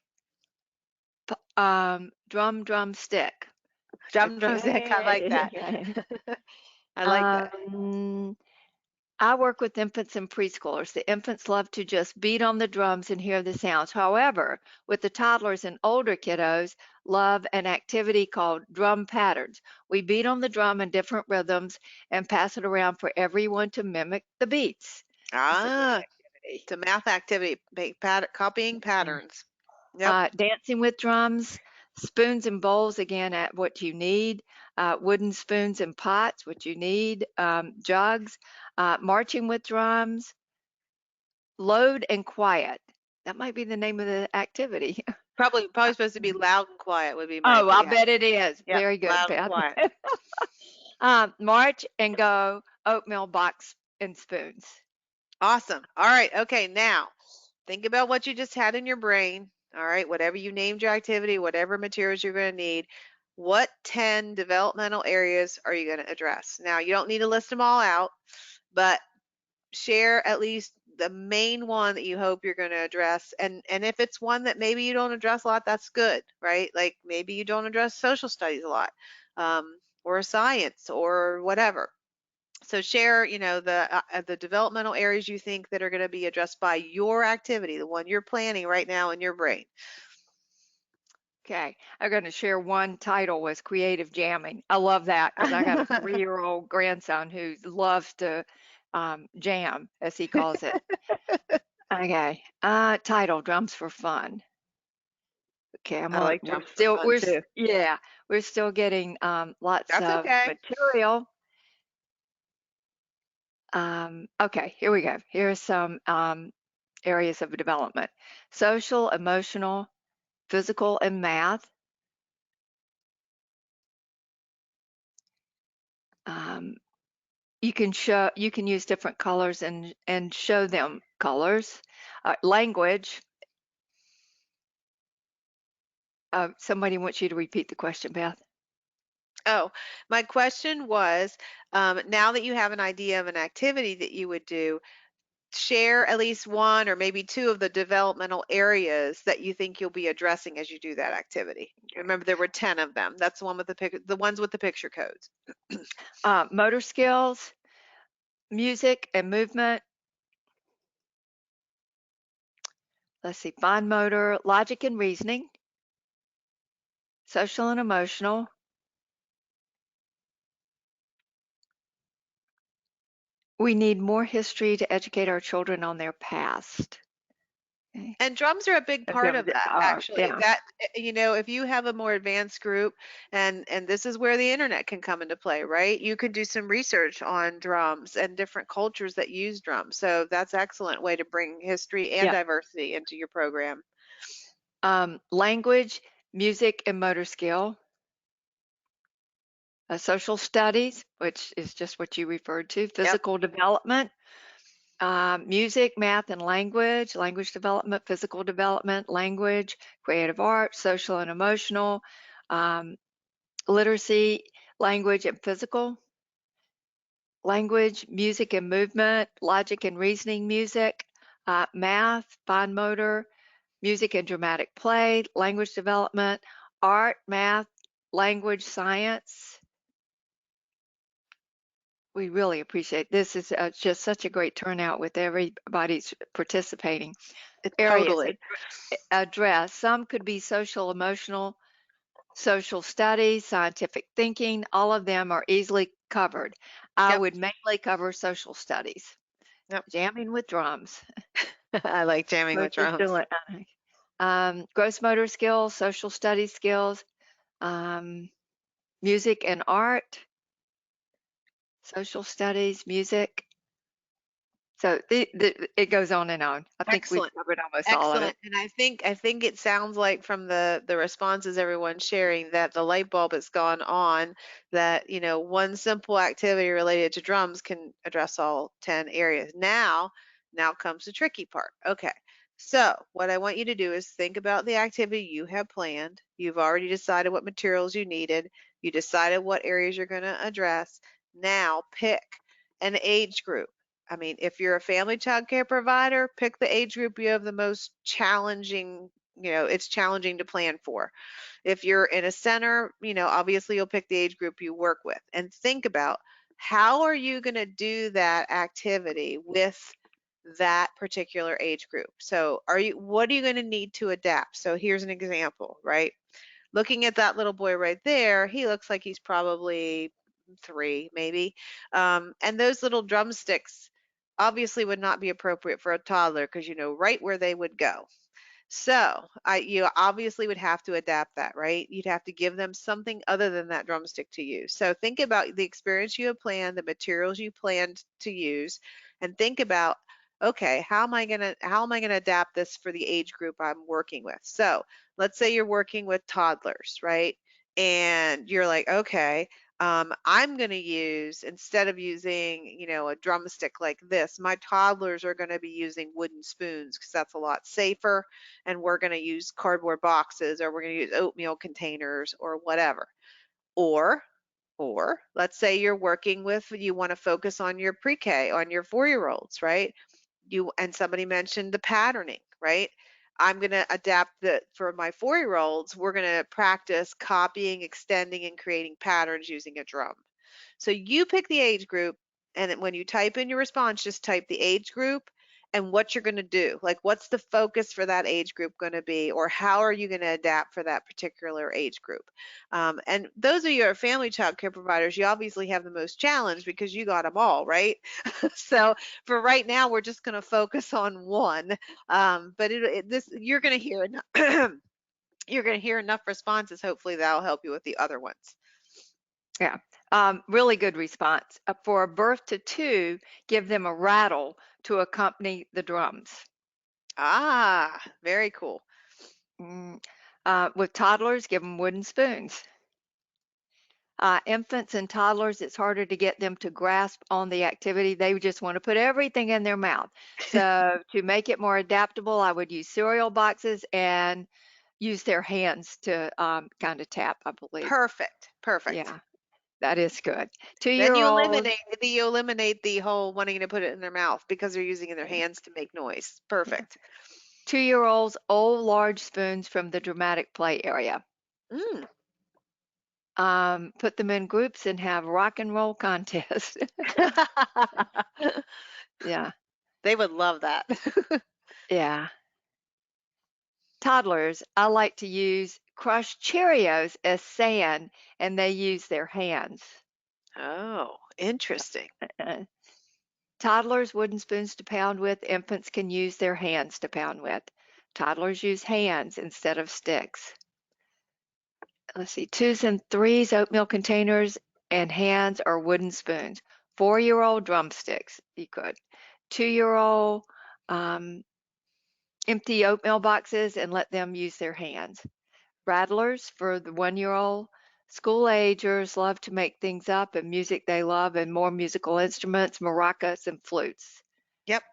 drum, stick. Drumstick. I like that. Okay. I like that. Um, I work with infants and preschoolers. The infants love to just beat on the drums and hear the sounds. However, with the toddlers and older kiddos, love an activity called drum patterns. We beat on the drum in different rhythms and pass it around for everyone to mimic the beats. It's a great Ah, activity. it's a math activity. Copying Yeah. patterns. Yep. Dancing with drums, spoons and bowls, again, at what you need. Wooden spoons and pots, what you need. Jugs. Marching with drums. Loud and quiet. That might be the name of the activity. Probably supposed to be loud and quiet would be my Oh, I'll guess. bet it is. Yep. Very good, Loud and Beth. quiet. March and go, oatmeal box and spoons. Awesome. All right. Okay. Now think about what you just had in your brain. All right. Whatever you named your activity, whatever materials you're going to need. What 10 developmental areas are you going to address? Now, you don't need to list them all out, but share at least the main one that you hope you're going to address. And if it's one that maybe you don't address a lot, that's good, right? Like maybe you don't address social studies a lot, or science or whatever. So share, the developmental areas you think that are going to be addressed by your activity, the one you're planning right now in your brain. Okay, I'm going to share one title was creative jamming. I love that because I got a 3-year-old grandson who loves to jam, as he calls it. Okay, title drums for fun. Okay, I like jumps for fun too. yeah, we're still getting lots That's of okay. material. Okay, here we go. Here are some areas of development: social, emotional, physical, and math. Um, you can use different colors and show them colors. Language. Somebody wants you to repeat the question, Beth. Oh, my question was, now that you have an idea of an activity that you would do, share at least one or maybe two of the developmental areas that you think you'll be addressing as you do that activity. Remember, there were 10 of them. That's the one with the ones with the picture codes. Motor skills, music and movement. Let's see, fine motor, logic and reasoning, social and emotional. We need more history to educate our children on their past. Okay. And drums are a big part of that, actually. Yeah, That if you have a more advanced group, and this is where the internet can come into play, right? You can do some research on drums and different cultures that use drums. So that's excellent way to bring history and yeah. diversity into your program. Language, music, and motor skill. Social studies, which is just what you referred to. Yep. Physical development, music, math, and language. Language development, physical development, language, creative art, social and emotional, um, literacy, language, and physical. Language, music and movement, logic and reasoning music, math, fine motor, music and dramatic play, language development, art, math, language, science. We really appreciate this. Is just such a great turnout with everybody's participating. Areas Totally. address. Some could be social, emotional, social studies, scientific thinking. All of them are easily covered. I Yep. would mainly cover social studies. Yep. Jamming with drums. I like jamming with Mostly drums. still gross motor skills, social studies skills, um, music and art, social studies, music. So it goes on and on. I think we've Excellent. covered almost all of Excellent. it. And I think it sounds like from the responses everyone's sharing that the light bulb has gone on, that, one simple activity related to drums can address all 10 areas. Now comes the tricky part. Okay. So, what I want you to do is think about the activity you have planned. You've already decided what materials you needed. You decided what areas you're going to address. Now, pick an age group. I mean, if you're a family child care provider, pick the age group you have the most challenging, it's challenging to plan for. If you're in a center, obviously you'll pick the age group you work with and think about how are you going to do that activity with that particular age group. So, what are you going to need to adapt? So, here's an example, right? Looking at that little boy right there, he looks like he's probably 3, maybe. And those little drumsticks obviously would not be appropriate for a toddler because you know right where they would go. So, you obviously would have to adapt that, right? You'd have to give them something other than that drumstick to use. So think about the experience you have planned, the materials you planned to use, and think about, okay, how am I gonna adapt this for the age group I'm working with? So let's say you're working with toddlers, right? And you're like, okay, I'm going to use, instead of using, a drumstick like this, my toddlers are going to be using wooden spoons because that's a lot safer, and we're going to use cardboard boxes, or we're going to use oatmeal containers or whatever. Or or let's say you want to focus on your pre-K, on your 4-year-olds, right? You and somebody mentioned the patterning, right? I'm going to adapt the for my 4-year-olds, we're going to practice copying, extending, and creating patterns using a drum. So you pick the age group, and then when you type in your response, just type the age group and what you're going to do. Like, what's the focus for that age group going to be, or how are you going to adapt for that particular age group? And those of you who are family child care providers, you obviously have the most challenge because you got them all, right? So for right now, we're just going to focus on one. But this you're going to hear you're going to hear enough responses. Hopefully, that'll help you with the other ones. Yeah. Really good response. For a birth to 2, give them a rattle to accompany the drums. Ah, very cool. Mm. With toddlers, give them wooden spoons. Infants and toddlers, it's harder to get them to grasp on the activity. They just want to put everything in their mouth. So to make it more adaptable, I would use cereal boxes and use their hands to kind of tap, I believe. Perfect. Perfect. Yeah, that is good. Then you 2-year-olds, eliminate the whole wanting to put it in their mouth because they're using in their yeah, hands to make noise. yeah. Perfect. 2-year-olds, old large spoons from the dramatic play area. Mm. Put them in groups and have rock and roll contests. Yeah, They would love that. yeah. Toddlers, I like to use crushed Cheerios as sand, and they use their hands. Oh, interesting. Uh, Toddlers, wooden spoons to pound with. Infants can use their hands to pound with. Toddlers use hands instead of sticks. Let's see, 2s and 3s, oatmeal containers and hands or wooden spoons. 4-year-old, drumsticks. You could. 2-year-old, um, empty oatmeal boxes and let them use their hands. Rattlers for the 1-year-old. School agers love to make things up and music they love and more musical instruments, maracas and flutes. Yep.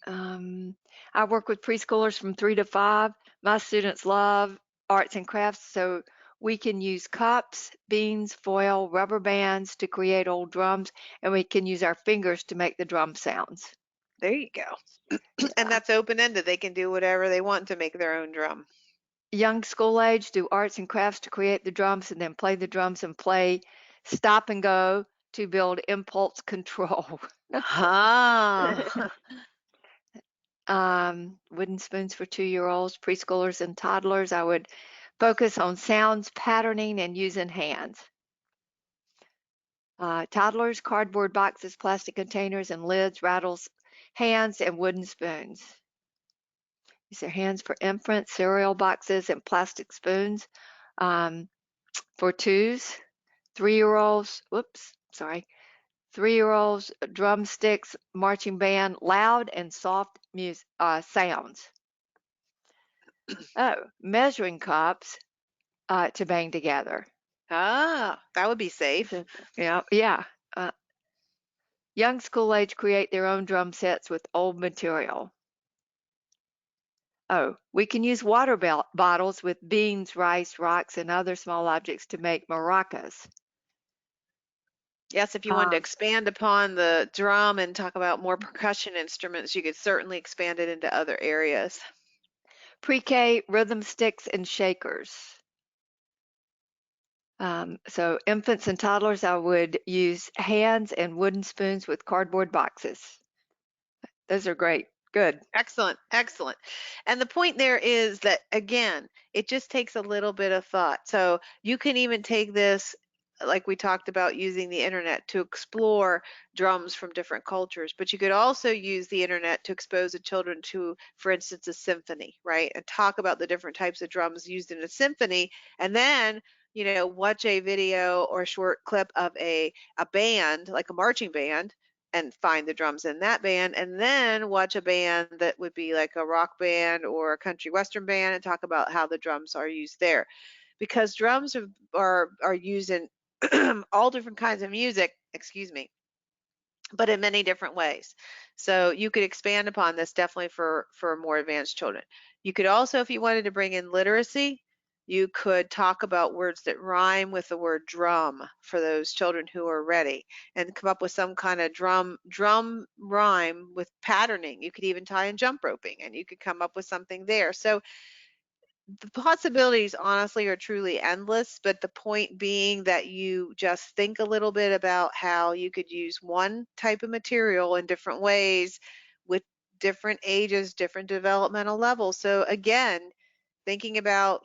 Um, I work with preschoolers from 3 to 5. My students love arts and crafts, so we can use cups, beans, foil, rubber bands to create old drums, and we can use our fingers to make the drum sounds. There you go. And Yeah. that's open ended. They can do whatever they want to make their own drum. Young school age do arts and crafts to create the drums and then play the drums and play stop and go to build impulse control. Ah. Wooden spoons for 2-year-olds, preschoolers, and toddlers. I would focus on sounds, patterning, and using hands. Toddlers, cardboard boxes, plastic containers, and lids, rattles, hands, and wooden spoons. Use their hands for infants, cereal boxes, and plastic spoons. Um, for 2s, 3-year-olds, whoops, sorry. 3-year-olds, drumsticks, marching band, loud and soft music sounds. Oh, measuring cups to bang together. Ah, that would be safe. Yeah, yeah. Uh, young school age create their own drum sets with old material. Oh, we can use water bottles with beans, rice, rocks, and other small objects to make maracas. Yes, if you wanted to Um, expand upon the drum and talk about more percussion instruments, you could certainly expand it into other areas. pre-K rhythm sticks and shakers. So infants and toddlers, I would use hands and wooden spoons with cardboard boxes. Those are great. Good. Excellent, excellent. And the point there is that, again, it just takes a little bit of thought. So you can even take this, like we talked about, using the internet to explore drums from different cultures, but you could also use the internet to expose the children to, for instance, a symphony, right? And talk about the different types of drums used in a symphony, and then watch a video or short clip of a band, like a marching band, and find the drums in that band, and then watch a band that would be like a rock band or a country western band and talk about how the drums are used there, because drums are used in all different kinds of music, excuse me, but in many different ways. So you could expand upon this definitely for more advanced children. You could also, if you wanted to bring in literacy, you could talk about words that rhyme with the word drum for those children who are ready, and come up with some kind of drum rhyme with patterning. You could even tie in jump roping, and you could come up with something there. So the possibilities honestly are truly endless, but the point being that you just think a little bit about how you could use one type of material in different ways with different ages, different developmental levels. So again, thinking about,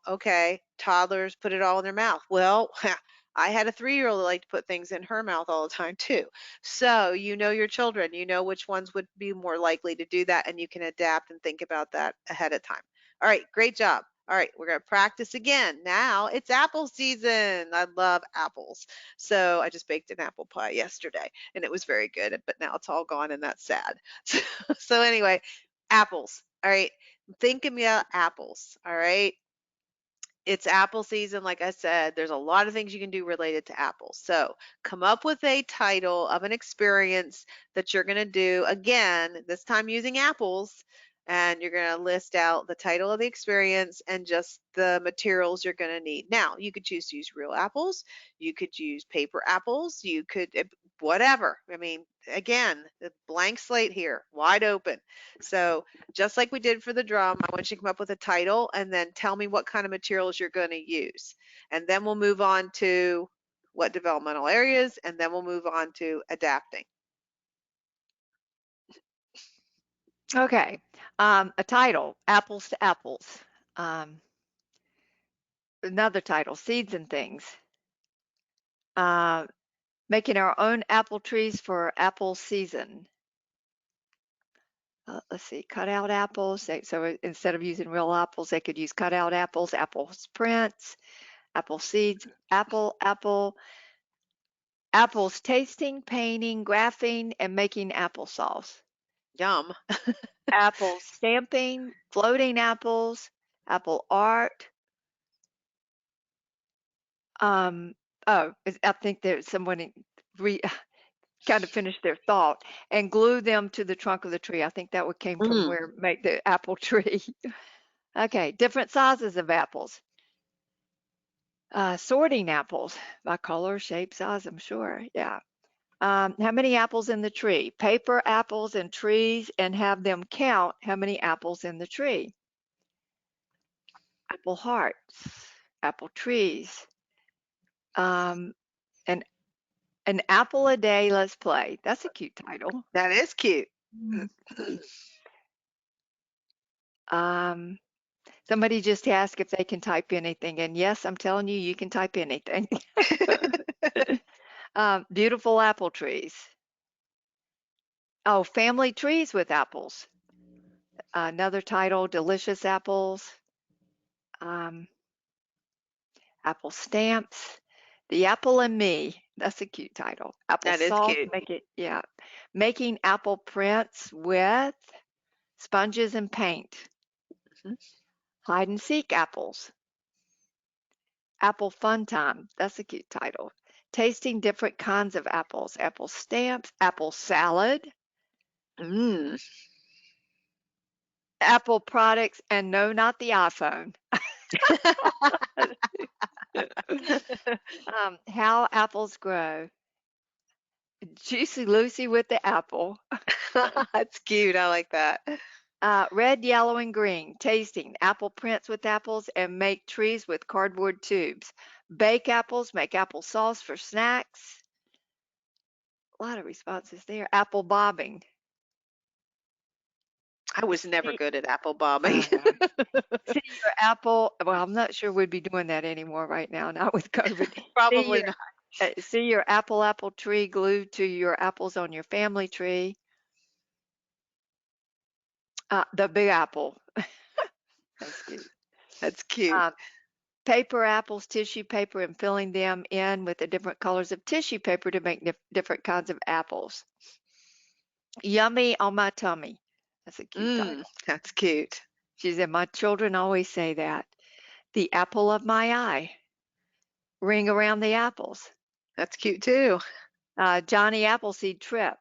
okay, toddlers put it all in their mouth. Well, I had a 3-year-old that liked to put things in her mouth all the time too. So you know your children, you know which ones would be more likely to do that, and you can adapt and think about that ahead of time. All right, great job. All right, we're going to practice again. Now it's apple season. I love apples. So I just baked an apple pie yesterday and it was very good, but now it's all gone and that's sad. So anyway, apples. All right, think about apples. All right, it's apple season, like I said. There's a lot of things you can do related to apples. So come up with a title of an experience that you're going to do, again, this time using apples. And you're going to list out the title of the experience and just the materials you're going to need. Now, you could choose to use real apples. You could use paper apples. You could, whatever. I mean, again, the blank slate here, wide open. So just like we did for the drum, I want you to come up with a title and then tell me what kind of materials you're going to use. And then we'll move on to what developmental areas, and then we'll move on to adapting. Okay. A title, Apples to Apples. Um, another title, Seeds and Things. Uh, making our own apple trees for apple season. Let's see, cut out apples. So instead of using real apples, they could use cut out apples, apple sprints, apple seeds, apples tasting, painting, graphing, and making applesauce. Yum. Apple stamping, floating apples, apple art. Um, oh, I think there's someone re, kind of finished their thought and glue them to the trunk of the tree. I think that what came from Mm, where make the apple tree. Okay, different sizes of apples. Sorting apples by color, shape, size, I'm sure. Yeah. How many apples in the tree? Paper apples and trees, and have them count how many apples in the tree. Apple hearts, apple trees. Um, an an apple a day. Let's play. That's a cute title. that is cute. Mm. Um, somebody just asked if they can type anything, and yes, I'm telling you, you can type anything. Beautiful apple trees. Oh, family trees with apples. Another title, delicious apples. Um, apple stamps. The apple and me. That's a cute title. Apple That is sauce, cute. make it, yeah. Making apple prints with sponges and paint. Mhm. Hide and seek apples. Apple fun time. That's a cute title. Tasting different kinds of apples. Apple stamps, apple salad, Mm. Apple products, and no, not the iPhone. How apples grow. Juicy Lucy with the apple. That's cute. I like that. Red, yellow, and green. Tasting. Apple prints with apples and make trees with cardboard tubes. Bake apples, make apple sauce for snacks. A lot of responses there. Apple bobbing. I was never See, good at apple bombing. I know. See your apple. Well, I'm not sure we'd be doing that anymore right now, not with COVID. See Probably your not. see your apple tree glued to your apples on your family tree. The big apple. That's cute. That's cute. Um, Paper apples, tissue paper, and filling them in with the different colors of tissue paper to make different kinds of apples. Yummy on my tummy. That's a cute Mm, title. that's cute. She said, my children always say that. The apple of my eye. Ring around the apples. That's cute too. Johnny Appleseed trip.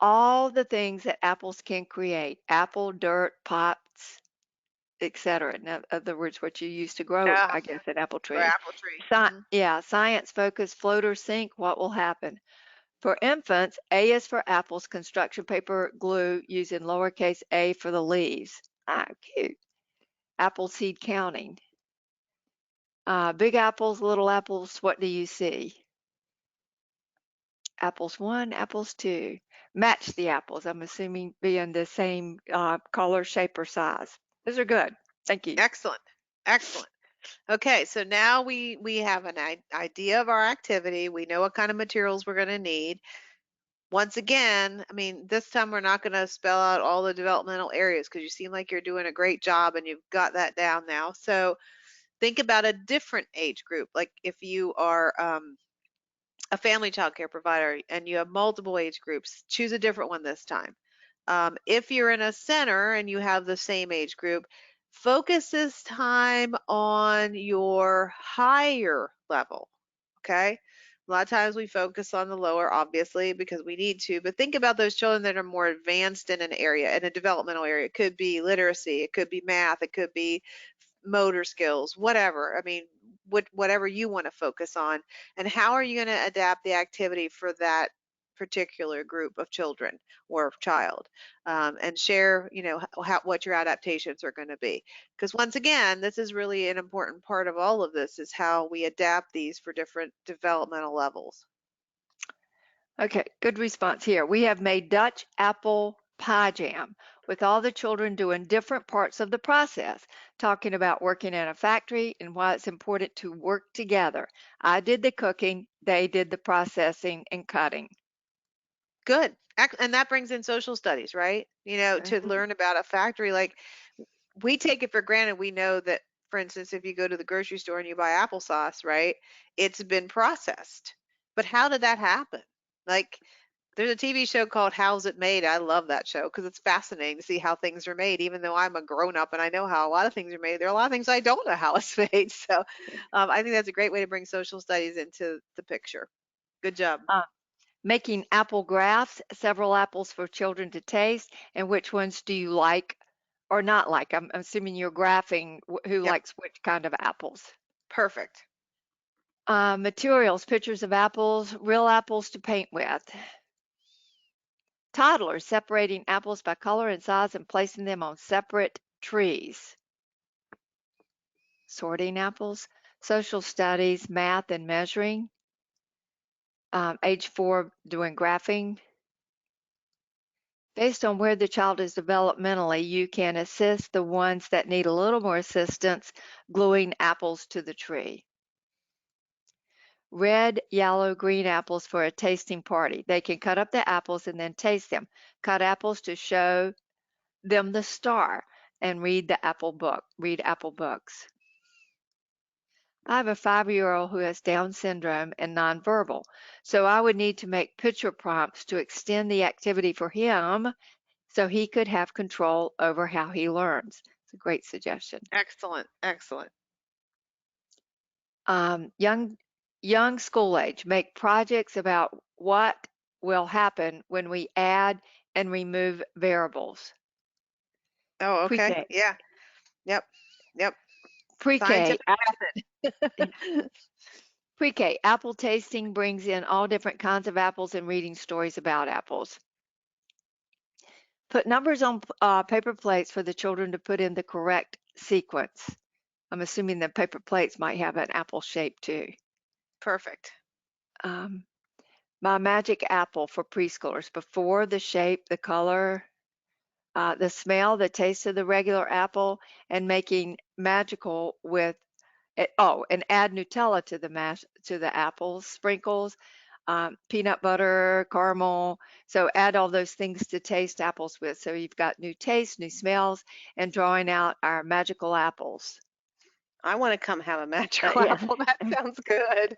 All the things that apples can create. Apple, dirt, pots, etc. In other words, what you use to grow, Yeah, I guess, an apple or tree. apple tree. Hmm. Yeah, science focus, float or sink, what will happen? For infants, A is for apples, construction paper glue using lowercase a for the leaves. Ah, cute. Apple seed counting. Big apples, little apples, what do you see? Apples one, apples two. Match the apples, I'm assuming being the same color, shape, or size. Those are good. Thank you. Excellent. Excellent. Okay, so now we have an idea of our activity. We know what kind of materials we're going to need. Once again, I mean, this time we're not going to spell out all the developmental areas because you seem like you're doing a great job and you've got that down now. So think about a different age group. Like if you are a family child care provider and you have multiple age groups, choose a different one this time. If you're in a center and you have the same age group, focus this time on your higher level. Okay. A lot of times we focus on the lower, obviously, because we need to, but think about those children that are more advanced in an area, in a developmental area. It could be literacy, it could be math, it could be motor skills, whatever. I mean, whatever you want to focus on. And how are you going to adapt the activity for that particular group of children or child, and share, what your adaptations are going to be. Because once again, this is really an important part of all of this is how we adapt these for different developmental levels. Okay, good response here. We have made Dutch apple pie jam with all the children doing different parts of the process, talking about working in a factory and why it's important to work together. I did the cooking, they did the processing and cutting. Good. And that brings in social studies, right? To Mhm. learn about a factory, like we take it for granted. We know that, for instance, if you go to the grocery store and you buy applesauce, right, it's been processed. But how did that happen? Like, there's a TV show called How's It Made? I love that show because it's fascinating to see how things are made. Even though I'm a grown up and I know how a lot of things are made, there are a lot of things I don't know how it's made. So I think that's a great way to bring social studies into the picture. Good job. Uh, Making apple grafts, several apples for children to taste, and which ones do you like or not like? I'm assuming you're graphing who Yep. likes which kind of apples. Perfect. Materials, pictures of apples, real apples to paint with. Toddlers, separating apples by color and size and placing them on separate trees. Sorting apples. Social studies, math and measuring. Age 4, doing graphing. Based on where the child is developmentally, you can assist the ones that need a little more assistance gluing apples to the tree. Red, yellow, green apples for a tasting party. They can cut up the apples and then taste them. Cut apples to show them the star and read the apple book. Read apple books. I have a 5-year-old who has Down syndrome and nonverbal, so I would need to make picture prompts to extend the activity for him so he could have control over how he learns. It's a great suggestion. Excellent, excellent. Young school age, make projects about what will happen when we add and remove variables. Oh, okay. Pre-K, Yeah. Yep. Yep. pre-K, Scientific method. pre-K. Apple tasting brings in all different kinds of apples and reading stories about apples. Put numbers on paper plates for the children to put in the correct sequence. I'm assuming the paper plates might have an apple shape too. Perfect. Um, my magic apple for preschoolers. Before, the shape, the color, the smell, the taste of the regular apple, and making magical with it. Oh, and add Nutella to the mash to the apples, sprinkles, peanut butter, caramel. So add all those things to taste apples with. So you've got new tastes, new smells, and drawing out our magical apples. I want to come have a magical Yeah. apple. That sounds good.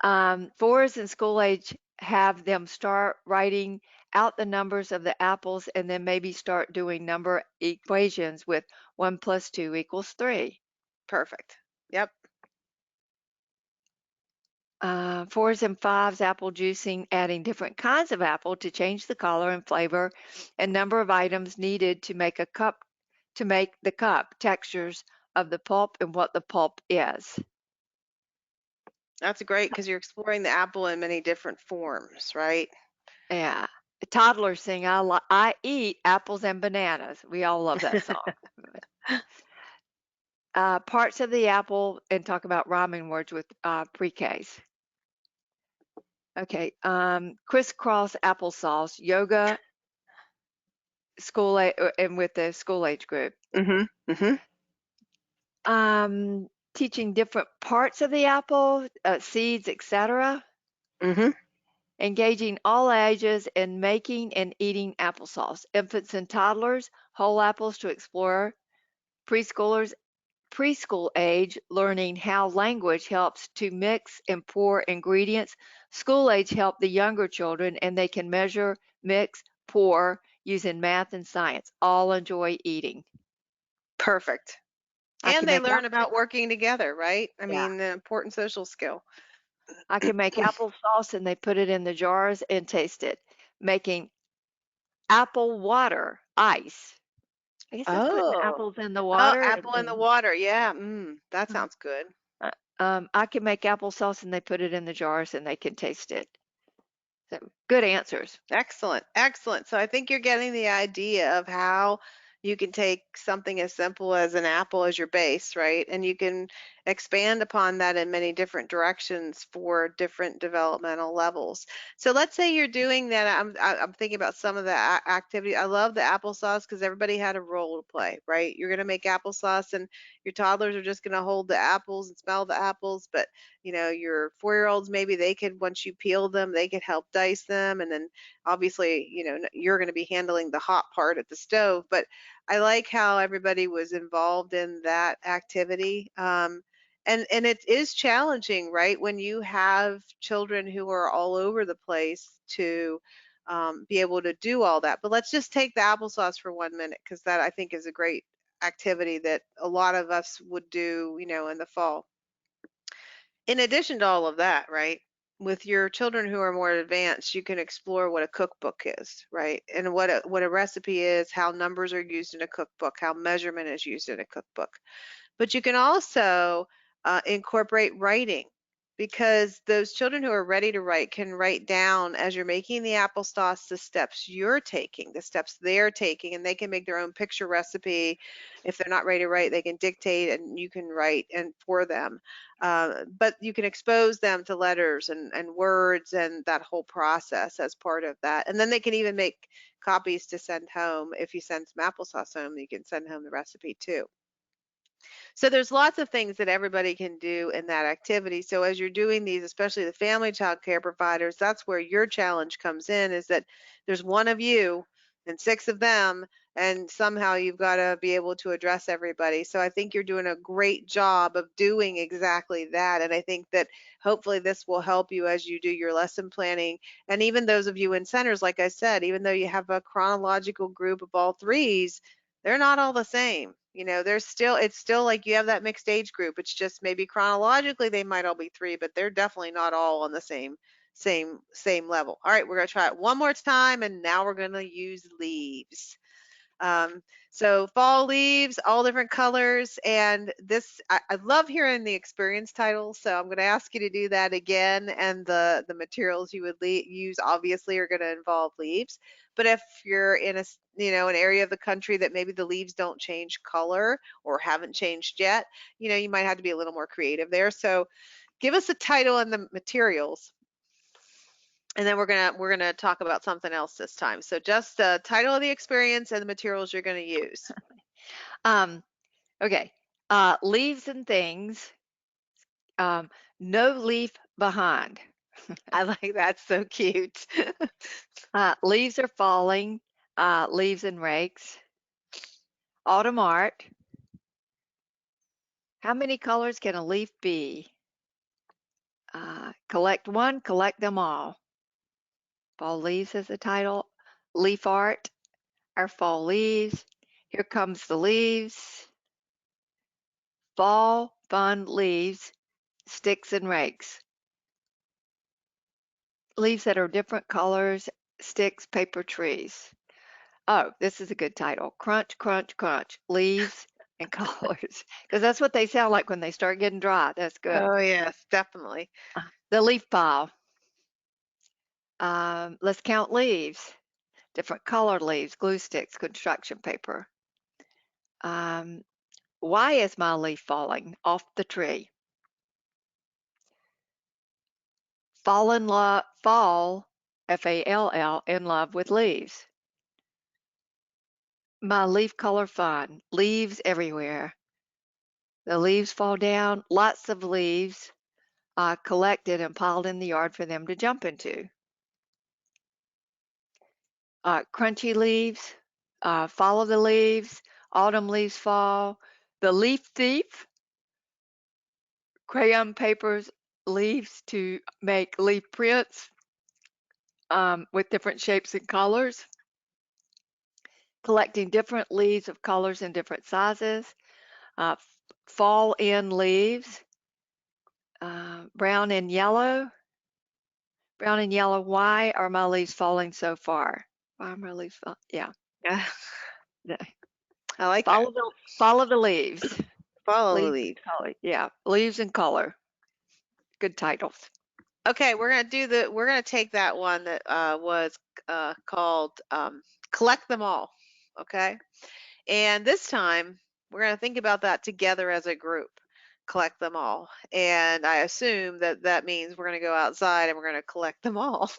And 4s in school age, have them start writing out the numbers of the apples and then maybe start doing number equations with 1 plus 2 equals 3. Perfect. Yep. 4s and 5s, apple juicing, adding different kinds of apple to change the color and flavor and number of items needed to make a cup, to make the cup, textures of the pulp and what the pulp is. That's great because you're exploring the apple in many different forms, right? Yeah. Toddlers sing, I eat apples and bananas. We all love that song. Parts of the apple and talk about rhyming words with pre-Ks. Okay, crisscross applesauce, yoga, and with the school age group. Mhm. Mhm. Teaching different parts of the apple, seeds, etc. Mhm. Engaging all ages in making and eating applesauce. Infants and toddlers, whole apples to explore. Preschoolers, preschool age, learning how language helps to mix and pour ingredients. School age help the younger children and they can measure, mix, pour using math and science. All enjoy eating. Perfect. I And can they make learn about working together, right? I yeah, mean, the important social skill. I can make applesauce and they put it in the jars and taste it. Making apple water, ice. I guess that's putting Oh. apples in the Oh, water apple in the water. Yeah. That uh, sounds good. I can make applesauce and they put it in the jars and they can taste it. So good answers. Excellent, excellent. So I think you're getting the idea of how you can take something as simple as an apple as your base, right? And you can expand upon that in many different directions for different developmental levels. So let's say you're doing that. I'm thinking about some of the activity. I love the applesauce because everybody had a role to play, right? You're going to make applesauce, and your toddlers are just going to hold the apples and smell the apples, but your 4-year-olds, maybe they could, once you peel them, they could help dice them, and then obviously, you're going to be handling the hot part at the stove. But I like how everybody was involved in that activity. And it is challenging, right, when you have children who are all over the place to be able to do all that. But let's just take the applesauce for 1 minute, because that, I think, is a great activity that a lot of us would do, in the fall. In addition to all of that, right? With your children who are more advanced, you can explore what a cookbook is, right? And what a recipe is, how numbers are used in a cookbook, how measurement is used in a cookbook. But you can also incorporate writing, because those children who are ready to write can write down as you're making the applesauce the steps you're taking, the steps they're taking, and they can make their own picture recipe. If they're not ready to write, they can dictate and you can write and for them. But you can expose them to letters and words and that whole process as part of that. And then they can even make copies to send home. If you send some applesauce home, you can send home the recipe too. So there's lots of things that everybody can do in that activity. So as you're doing these, especially the family child care providers, that's where your challenge comes in, is that there's one of you and 6 of them, and somehow you've got to be able to address everybody. So I think you're doing a great job of doing exactly that. And I think that hopefully this will help you as you do your lesson planning. And even those of you in centers, like I said, even though you have a chronological group of all threes, they're not all the same. There's still it's still like you have that mixed age group. It's just maybe chronologically they might all be three, but they're definitely not all on the same level. All right, we're gonna try it one more time, and now we're gonna use leaves. Um, so fall leaves, all different colors, and I love hearing the experience titles. So I'm going to ask you to do that again, and the materials you would use obviously are going to involve leaves. But if you're in an area of the country that maybe the leaves don't change color or haven't changed yet, you might have to be a little more creative there. So give us a title and the materials, and then we're gonna talk about something else this time. So just the title of the experience and the materials you're gonna use. Um, okay. Leaves and things. Um, no leaf behind. I like that. So cute. Leaves are falling. Leaves and rakes. Autumn art. How many colors can a leaf be? Collect one, collect them all. Fall leaves is the title. Leaf art. Our fall leaves. Here comes the leaves. Fall fun leaves. Sticks and rakes. Leaves that are different colors. Sticks, paper, trees. Oh, this is a good title. Crunch, crunch, crunch. Leaves and colors. Because that's what they sound like when they start getting dry. That's good. Oh yes, definitely. The leaf pile. Let's count leaves. Different colored leaves, glue sticks, construction paper. Um, why is my leaf falling off the tree? Fall in love, fall, Fall, in love with leaves. My leaf color fun, leaves everywhere. The leaves fall down, lots of leaves collected and piled in the yard for them to jump into. Crunchy leaves, follow the leaves, autumn leaves fall. The leaf thief, crayon papers, leaves to make leaf prints with different shapes and colors. Collecting different leaves of colors and different sizes. Uh, fall in leaves, brown and yellow. Brown and yellow, why are my leaves falling so far? Why are my leaves fall? Yeah. Yeah, the- I like that. follow the leaves. Follow the Leaves lead. and color. Yeah. Leaves and color. Good titles. Okay, we're gonna take that one that was called collect them all. Okay. And this time, we're going to think about that together as a group, collect them all. And I assume that that means we're going to go outside and we're going to collect them all.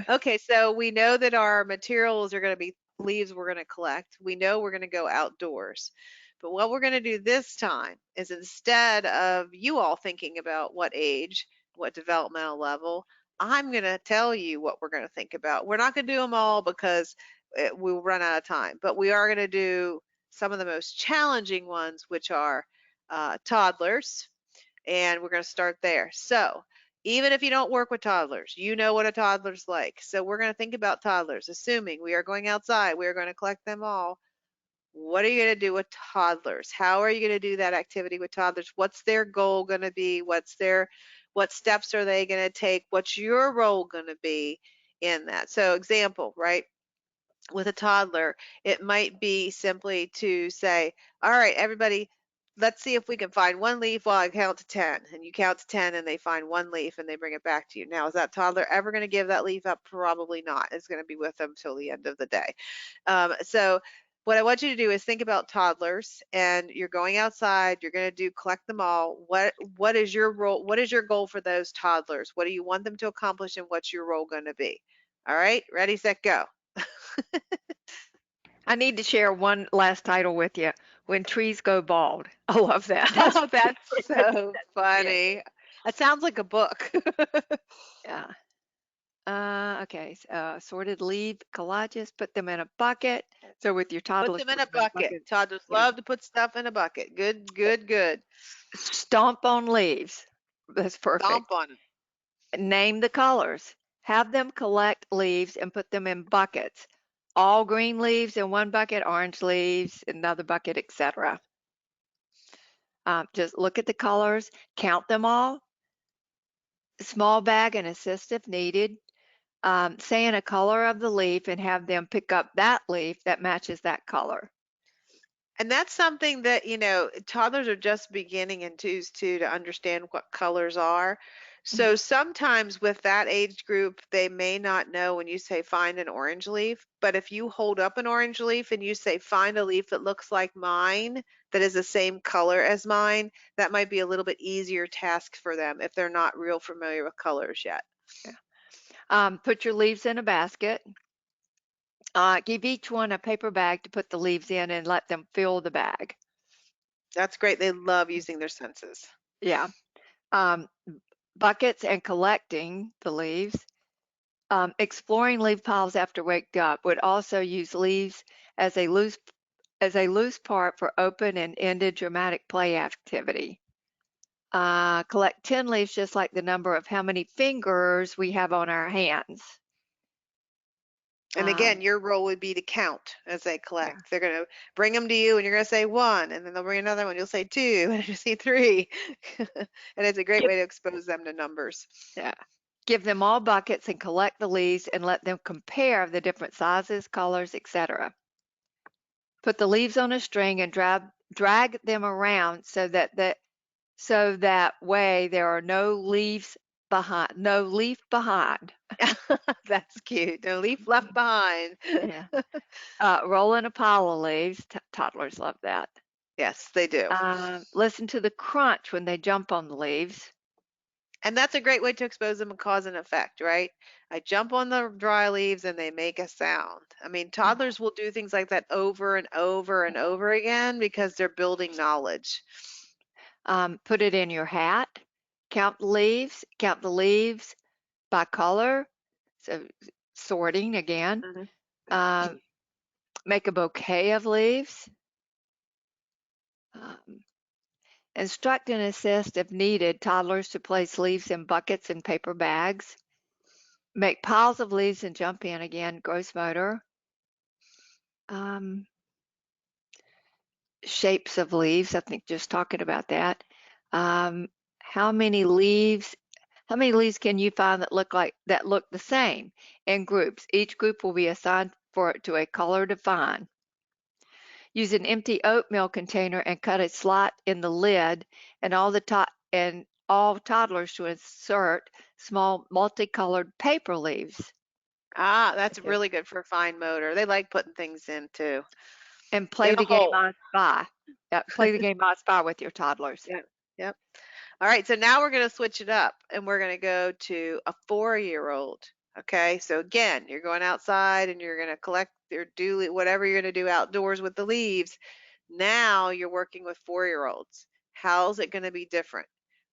Okay, so we know that our materials are going to be leaves we're going to collect. We know we're going to go outdoors. But what we're going to do this time is instead of you all thinking about what age, what developmental level, I'm going to tell you what we're going to think about. We're not going to do them all because we'll run out of time, but we are going to do some of the most challenging ones, which are toddlers, and we're going to start there. So, even if you don't work with toddlers, you know what a toddler's like. So, we're going to think about toddlers, assuming we are going outside, we are going to collect them all. What are you going to do with toddlers? How are you going to do that activity with toddlers? What's their goal going to be? What steps are they going to take? What's your role going to be in that? So, example, right? With a toddler, it might be simply to say, all right, everybody, let's see if we can find one leaf while I count to 10. And you count to 10 and they find one leaf and they bring it back to you. Now, is that toddler ever going to give that leaf up? Probably not. It's going to be with them till the end of the day. So what I want you to do is think about toddlers, and you're going outside, you're going to do collect them all. What is your role? What is your goal for those toddlers? What do you want them to accomplish, and what's your role going to be? All right, ready, set, go. I need to share one last title with you. When trees go bald. I love that. That's Oh, that's so yeah, funny. That sounds like a book. yeah. Okay, sorted leaf collages, put them in a bucket. So with your Put toddlers, them in put a them in a bucket. bucket. Toddlers Yeah. love to put stuff in a bucket. Good, good, good. Stomp on leaves. That's Stomp perfect. on them. Name the colors. Have them collect leaves and put them in buckets. All green leaves in one bucket, orange leaves in another bucket, etc. Just look at the colors, count them all. Small bag and assist if needed. Say in a color of the leaf and have them pick up that leaf that matches that color. And that's something that, toddlers are just beginning in twos too to understand what colors are. Mhm. So sometimes with that age group, they may not know when you say find an orange leaf, but if you hold up an orange leaf and you say find a leaf that looks like mine, that is the same color as mine, that might be a little bit easier task for them if they're not real familiar with colors yet. Yeah. Put your leaves in a basket. Give each one a paper bag to put the leaves in and let them fill the bag. That's great. They love using their senses. Yeah. Um, Buckets and collecting the leaves. Exploring leaf piles after waked up would also use leaves as a loose part for open and ended dramatic play activity. Collect 10 leaves just like the number of how many fingers we have on our hands. And again, Um, your role would be to count as they yeah. collect. They're going to bring them to you and you're going to say one, and then they'll bring another one. You'll say two, and you'll say three. And it's a great Give, way to expose them to numbers. yeah. Give them all buckets and collect the leaves and let them compare the different sizes, colors, etc. Put the leaves on a string and drag them around so that way there are no leaf behind. That's cute. No leaf left behind. Yeah. Roll in a pile of leaves. Toddlers love that. Yes, they do. Listen to the crunch when they jump on the leaves. And that's a great way to expose them and cause and effect, right? I jump on the dry leaves and they make a sound. I mean, toddlers will do things like that over and over and over again because they're building knowledge. Put it in your hat. Count the leaves by color. So sorting again. Mhm. Uh, Make a bouquet of leaves. Um, Instruct and assist if needed toddlers to place leaves in buckets and paper bags. Make piles of leaves and jump in again, gross motor. Um, Shapes of leaves, I think just talking about that. Um, how many leaves how many leaves can you find that look the same in groups? Each group will be assigned to a color to find. Use an empty oatmeal container and cut a slot in the lid and all toddlers to insert small multicolored paper leaves. Ah, that's Okay. really good for fine motor. They like putting things in too. And In play a the game hole. I Spy. Yeah, play the game I Spy with your toddlers. Yep. Yep. All right, so now we're going to switch it up and we're going to go to a 4-year-old. Okay, so again, you're going outside and you're going to collect or do whatever you're going to do outdoors with the leaves. Now you're working with 4-year-olds. How's it going to be different?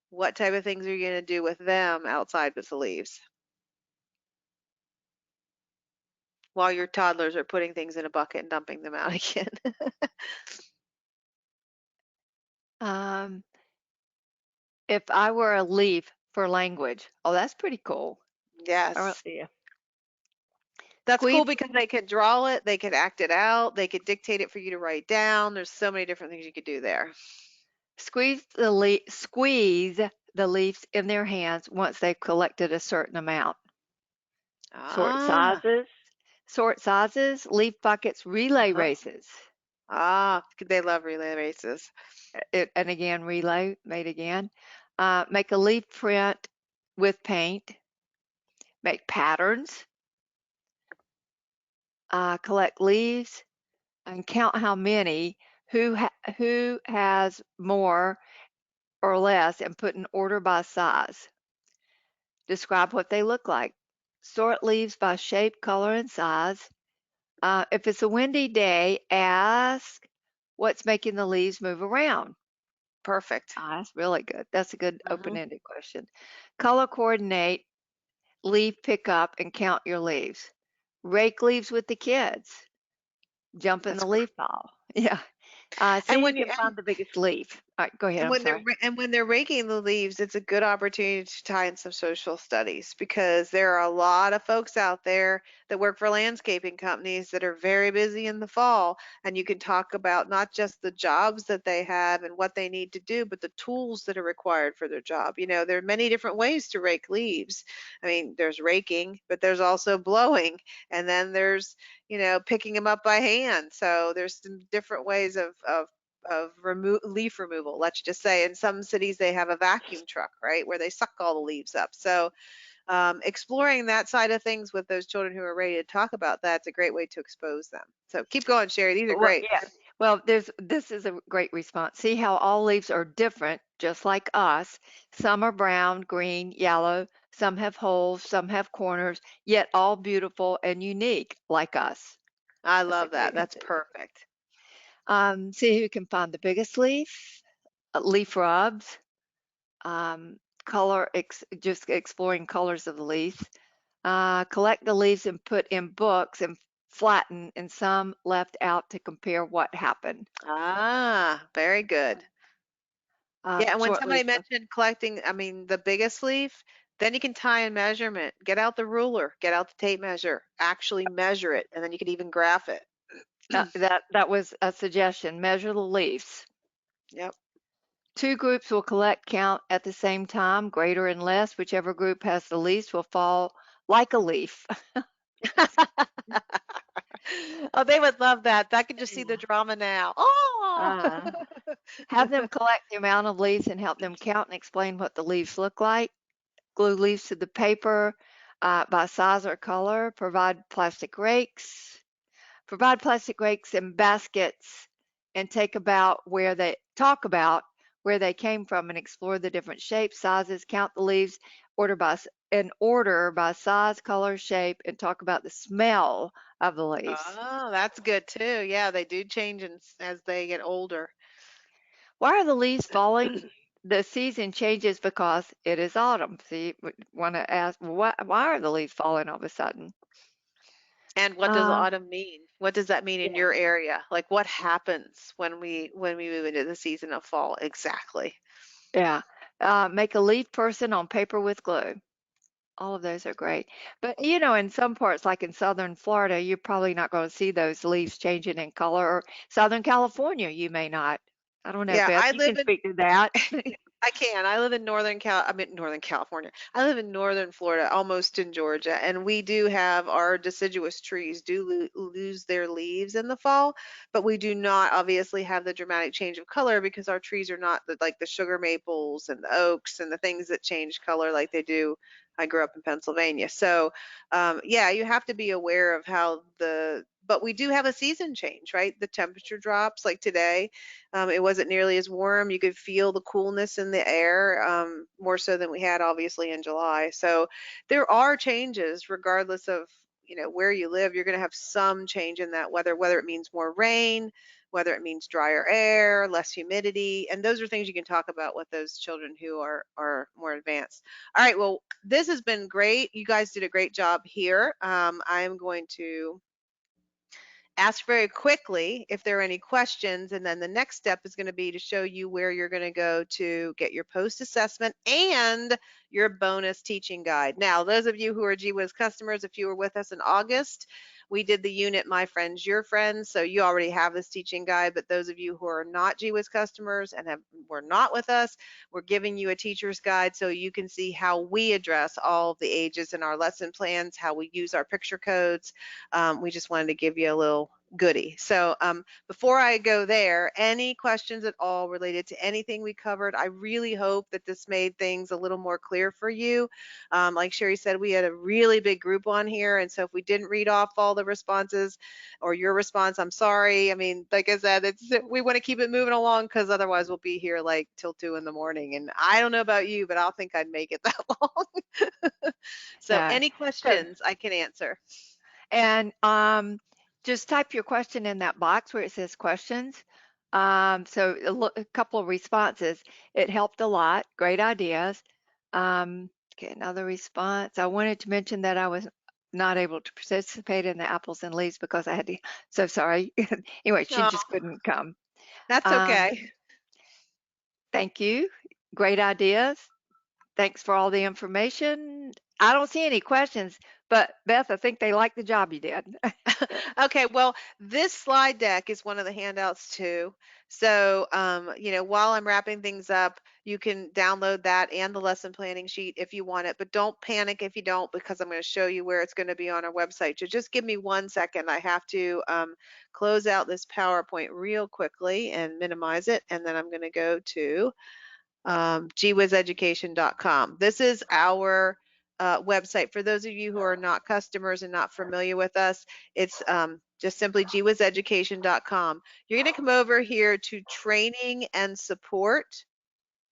What type of things are you going to do with them outside with the leaves while your toddlers are putting things in a bucket and dumping them out again? Um, if I were a leaf for language, oh, that's pretty cool. Yes. Yeah. That's cool Squeeze, because they could draw it, they could act it out, they could dictate it for you to write down. There's so many different things you could do there. squeeze the leaves in their hands once they've collected a certain amount. Sort Ah, sizes, sort sizes, leaf buckets, relay uh-huh. races. They love relay races. And again, relay, made again. Make a leaf print with paint. Make patterns. Collect leaves and count how many. Who has more or less, and put in order by size. Describe what they look like. Sort leaves by shape, color, and size. If it's a windy day, ask what's making the leaves move around. Perfect. That's really good. That's a good Hmm. open-ended question. Color coordinate leaf pickup and count your leaves. Rake leaves with the kids. Jump in That's the great. leaf pile. Yeah. And See who when you can find the biggest leaf. All right, go ahead. I'm sorry. and when they're raking the leaves, it's a good opportunity to tie in some social studies because there are a lot of folks out there that work for landscaping companies that are very busy in the fall, and you can talk about not just the jobs that they have and what they need to do, but the tools that are required for their job. You know, there are many different ways to rake leaves. I mean, there's raking, but there's also blowing, and then there's, picking them up by hand. So there's some different ways of leaf removal. Let's just say in some cities they have a vacuum truck, right, where they suck all the leaves up. So exploring that side of things with those children who are ready to talk about that's a great way to expose them. So keep going, Sherry. These are Well, great. yeah. Well, this is a great response. See how all leaves are different, just like us. Some are brown, green, yellow. Some have holes, some have corners, yet all beautiful and unique, like us. I That's a love that. great That's message. perfect. See who can find the biggest leaf. Leaf rubs. Just exploring colors of the leaves. Collect the leaves and put in books and flatten, and some left out to compare what happened. Ah, very good. Yeah, and when Short somebody leaf. mentioned collecting, I mean, the biggest leaf, then you can tie in measurement. Get out the ruler, get out the tape measure, actually measure it, and then you could even graph it. That was a suggestion. Measure the leaves. Yep. Two groups will collect count at the same time, greater and less. Whichever group has the least will fall like a leaf. Oh, they would love that. I can just see the drama now. Oh! Uh, have them collect the amount of leaves and help them count and explain what the leaves look like. Glue leaves to the paper by size or color. Provide plastic rakes and baskets, and talk about where they came from and explore the different shapes, sizes, count the leaves, order by size, color, shape, and talk about the smell of the leaves. Oh, that's good too. Yeah, they do change as they get older. Why are the leaves falling? The season changes because it is autumn. So you want to ask, why are the leaves falling all of a sudden? And what does Uh, autumn mean? What does that mean in yeah, your area? Like what happens when we move into the season of fall exactly? yeah. Make a leaf person on paper with glue. All of those are great. But in some parts, like in southern Florida, you're probably not going to see those leaves changing in color. Or Southern California, you may not. I don't know, Yeah, Beth. I You live can in speak to that. I can. I live in I mean Northern California. I live in Northern Florida, almost in Georgia, and we do have our deciduous trees do lose their leaves in the fall, but we do not obviously have the dramatic change of color because our trees are not like the sugar maples and the oaks and the things that change color like they do. I grew up in Pennsylvania. So, yeah, you have to be aware of but we do have a season change, right? The temperature drops like today. It wasn't nearly as warm. You could feel the coolness in the air, more so than we had obviously in July. So there are changes regardless of, where you live. You're going to have some change in that weather, whether it means more rain, whether it means drier air, less humidity, and those are things you can talk about with those children who are more advanced. All right, well, this has been great. You guys did a great job here. I am going to ask very quickly if there are any questions, and then the next step is going to be to show you where you're going to go to get your post assessment and your bonus teaching guide. Now, those of you who are GWIZ customers, if you were with us in August, we did the unit My Friends, Your Friends, so you already have this teaching guide. But those of you who are not GWIZ customers and were not with us, we're giving you a teacher's guide so you can see how we address all of the ages in our lesson plans, how we use our picture codes. We just wanted to give you a little goodie. So before I go there, any questions at all related to anything we covered? I really hope that this made things a little more clear for you. Like Sherry said, we had a really big group on here, and so if we didn't read off all the responses or your response, I'm sorry. I mean, like I said, we want to keep it moving along because otherwise we'll be here like till 2 in the morning. And I don't know about you, but I'll think I'd make it that long. So Yeah. any So, questions I can answer. and just type your question in that box where it says questions. So a couple of responses. It helped a lot. Great ideas. Um, Okay, another response. I wanted to mention that I was not able to participate in the apples and leaves because I had to, so sorry. Anyway, she Oh, just couldn't come. that's Um, okay. Thank you. Great ideas. Thanks for all the information. I don't see any questions, but Beth, I think they like the job you did. Okay, well, this slide deck is one of the handouts too. So, while I'm wrapping things up, you can download that and the lesson planning sheet if you want it, but don't panic if you don't, because I'm going to show you where it's going to be on our website. So just give me 1 second. I have to close out this PowerPoint real quickly and minimize it, and then I'm going to go to gwizeducation.com. This is our website. For those of you who are not customers and not familiar with us, it's just simply gwizeducation.com. You're going to come over here to training and support,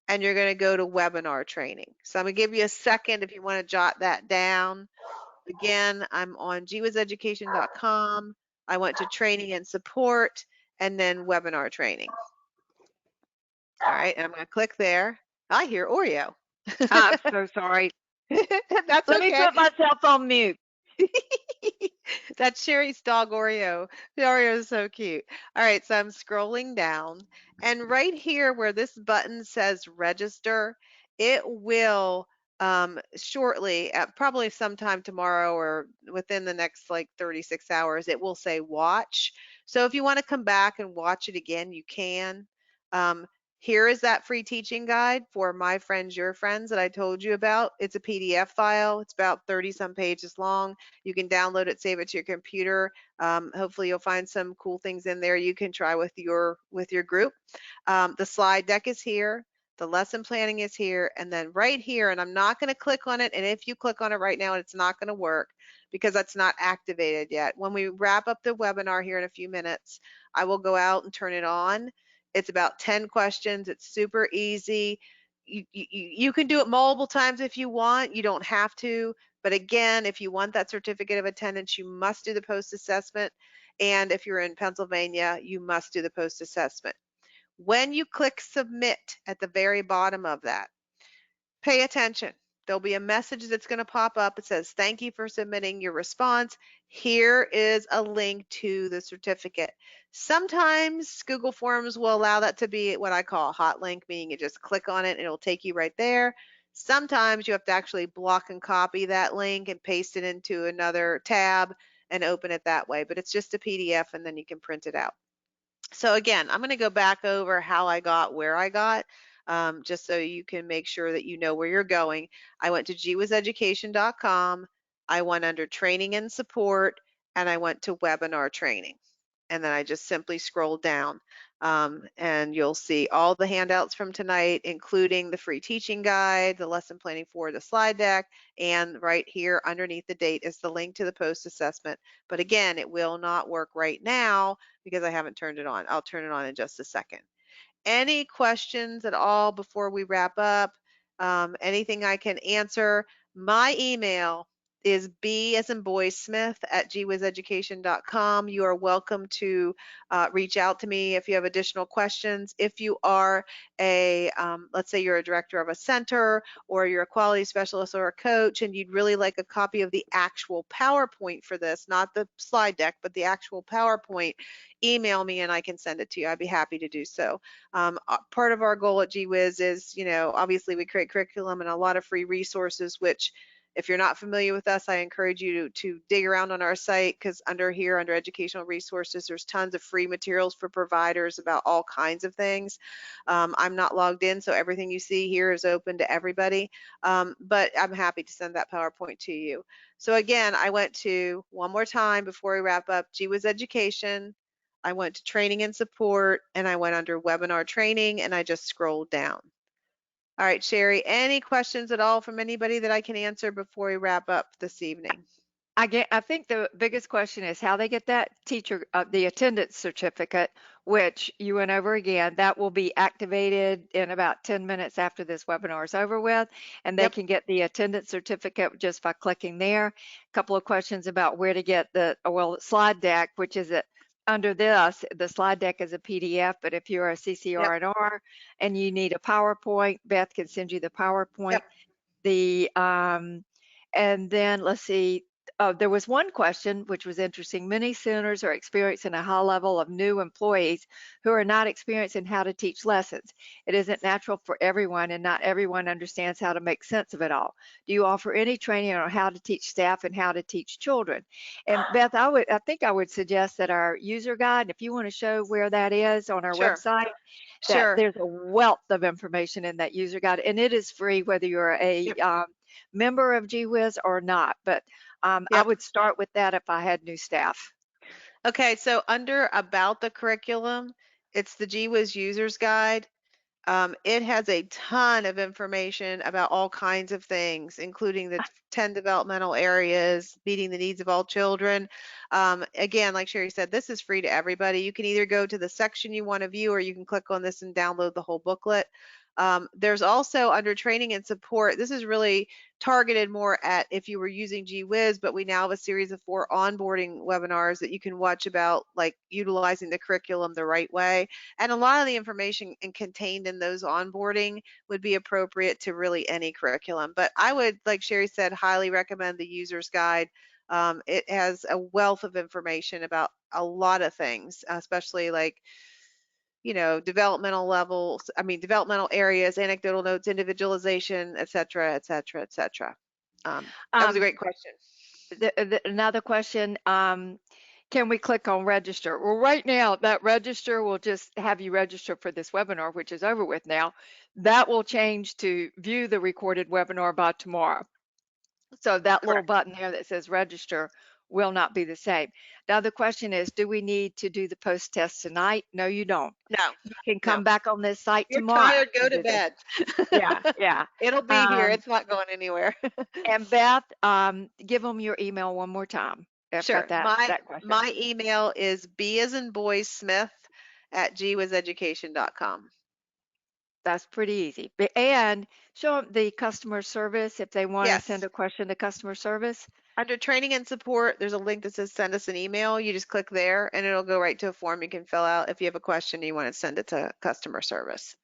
and you're going to go to webinar training. So I'm going to give you a second if you want to jot that down. Again, I'm on gwizeducation.com. I went to training and support, and then webinar training. All right, and I'm going to click there. I hear Oreo. I'm so sorry. That's Let me okay. put myself on mute. That's Sherry's dog Oreo. Oreo is so cute. All right, so I'm scrolling down, and right here where this button says register, it will shortly, probably sometime tomorrow or within the next like 36 hours, it will say watch. So if you want to come back and watch it again, you can. Um, Here is that free teaching guide for My Friends, Your Friends that I told you about. It's a PDF file. It's about 30 some pages long. You can download it, save it to your computer. Hopefully you'll find some cool things in there you can try with your group. The slide deck is here. The lesson planning is here. And then right here, and I'm not going to click on it. And if you click on it right now, it's not going to work because that's not activated yet. When we wrap up the webinar here in a few minutes, I will go out and turn it on. It's about 10 questions. It's super easy. You can do it multiple times if you want. You don't have to. But again, if you want that certificate of attendance, you must do the post assessment. And if you're in Pennsylvania, you must do the post assessment. When you click submit at the very bottom of that, pay attention. There'll be a message that's going to pop up. It says, thank you for submitting your response. Here is a link to the certificate. Sometimes Google Forms will allow that to be what I call a hot link, meaning you just click on it and it'll take you right there. Sometimes you have to actually block and copy that link and paste it into another tab and open it that way. But it's just a PDF and then you can print it out. So again, I'm going to go back over how I got where I got, just so you can make sure that you know where you're going. I went to gwizeducation.com. I went under training and support, and I went to webinar training. And then I just simply scroll down, and you'll see all the handouts from tonight, including the free teaching guide, the lesson planning for the slide deck, and right here underneath the date is the link to the post assessment. But again, it will not work right now because I haven't turned it on. I'll turn it on in just a second. Any questions at all before we wrap up? Anything I can answer? My email is b as in boy smith at gwizeducation.com. You are welcome to reach out to me if you have additional questions. If you are let's say you're a director of a center or you're a quality specialist or a coach and you'd really like a copy of the actual PowerPoint for this, not the slide deck, but the actual PowerPoint, email me and I can send it to you. I'd be happy to do so. Part of our goal at GWiz is, obviously we create curriculum and a lot of free resources, which if you're not familiar with us, I encourage you to dig around on our site because under here, under educational resources, there's tons of free materials for providers about all kinds of things. I'm not logged in, so everything you see here is open to everybody, but I'm happy to send that PowerPoint to you. So again, I went to, one more time before we wrap up, GWiz Education. I went to training and support and I went under webinar training and I just scrolled down. All right, Sherry, any questions at all from anybody that I can answer before we wrap up this evening? I think the biggest question is how they get that teacher, the attendance certificate, which you went over again. That will be activated in about 10 minutes after this webinar is over with, and they Yep, can get the attendance certificate just by clicking there. A couple of questions about where to get slide deck, which is under this. The slide deck is a PDF, but if you're a yep, CCRNR and you need a PowerPoint, Beth can send you the PowerPoint. yep. and then let's see. There was one question which was interesting. Many centers are experiencing a high level of new employees who are not experiencing how to teach lessons. It isn't natural for everyone, and not everyone understands how to make sense of it all. Do you offer any training on how to teach staff and how to teach children? And Beth, I think I would suggest that our user guide, if you want to show where that is on our Sure. website, that Sure. there's a wealth of information in that user guide, and it is free whether you're a Yep. member of GWIZ or not. But I Yep. would start with that if I had new staff. Okay, so under about the curriculum, it's the GWIZ Users Guide. It has a ton of information about all kinds of things, including the 10 developmental areas, meeting the needs of all children. Again, like Sherry said, this is free to everybody. You can either go to the section you want to view, or you can click on this and download the whole booklet. There's also under training and support, this is really targeted more at if you were using GWiz, but we now have a series of 4 onboarding webinars that you can watch about like utilizing the curriculum the right way. And a lot of the information contained in those onboarding would be appropriate to really any curriculum. But I would, like Sherry said, highly recommend the user's guide. It has a wealth of information about a lot of things, especially like developmental levels, I mean, developmental areas, anecdotal notes, individualization, et cetera, et cetera, et cetera. That was a Um, great question. Another question. Can we click on register? Well, right now, that register will just have you register for this webinar, which is over with now. That will change to view the recorded webinar by tomorrow. So that little Correct. button there that says register will not be the same. Now, the question is, do we need to do the post test tonight? No, you don't. No, You can no. come back on this site You're tomorrow tired, go and to do this. bed. Yeah, yeah. It'll be here. Um, It's not going anywhere. and Beth, give them your email one more time. I've got Sure. that My that question. my email is b as in boy Smith at gwizeducation.com. That's pretty easy. And show them the customer service if they want to send Yes. a question to customer service. Under training and support, there's a link that says send us an email. You just click there and it'll go right to a form you can fill out if you have a question and you want to send it to customer service.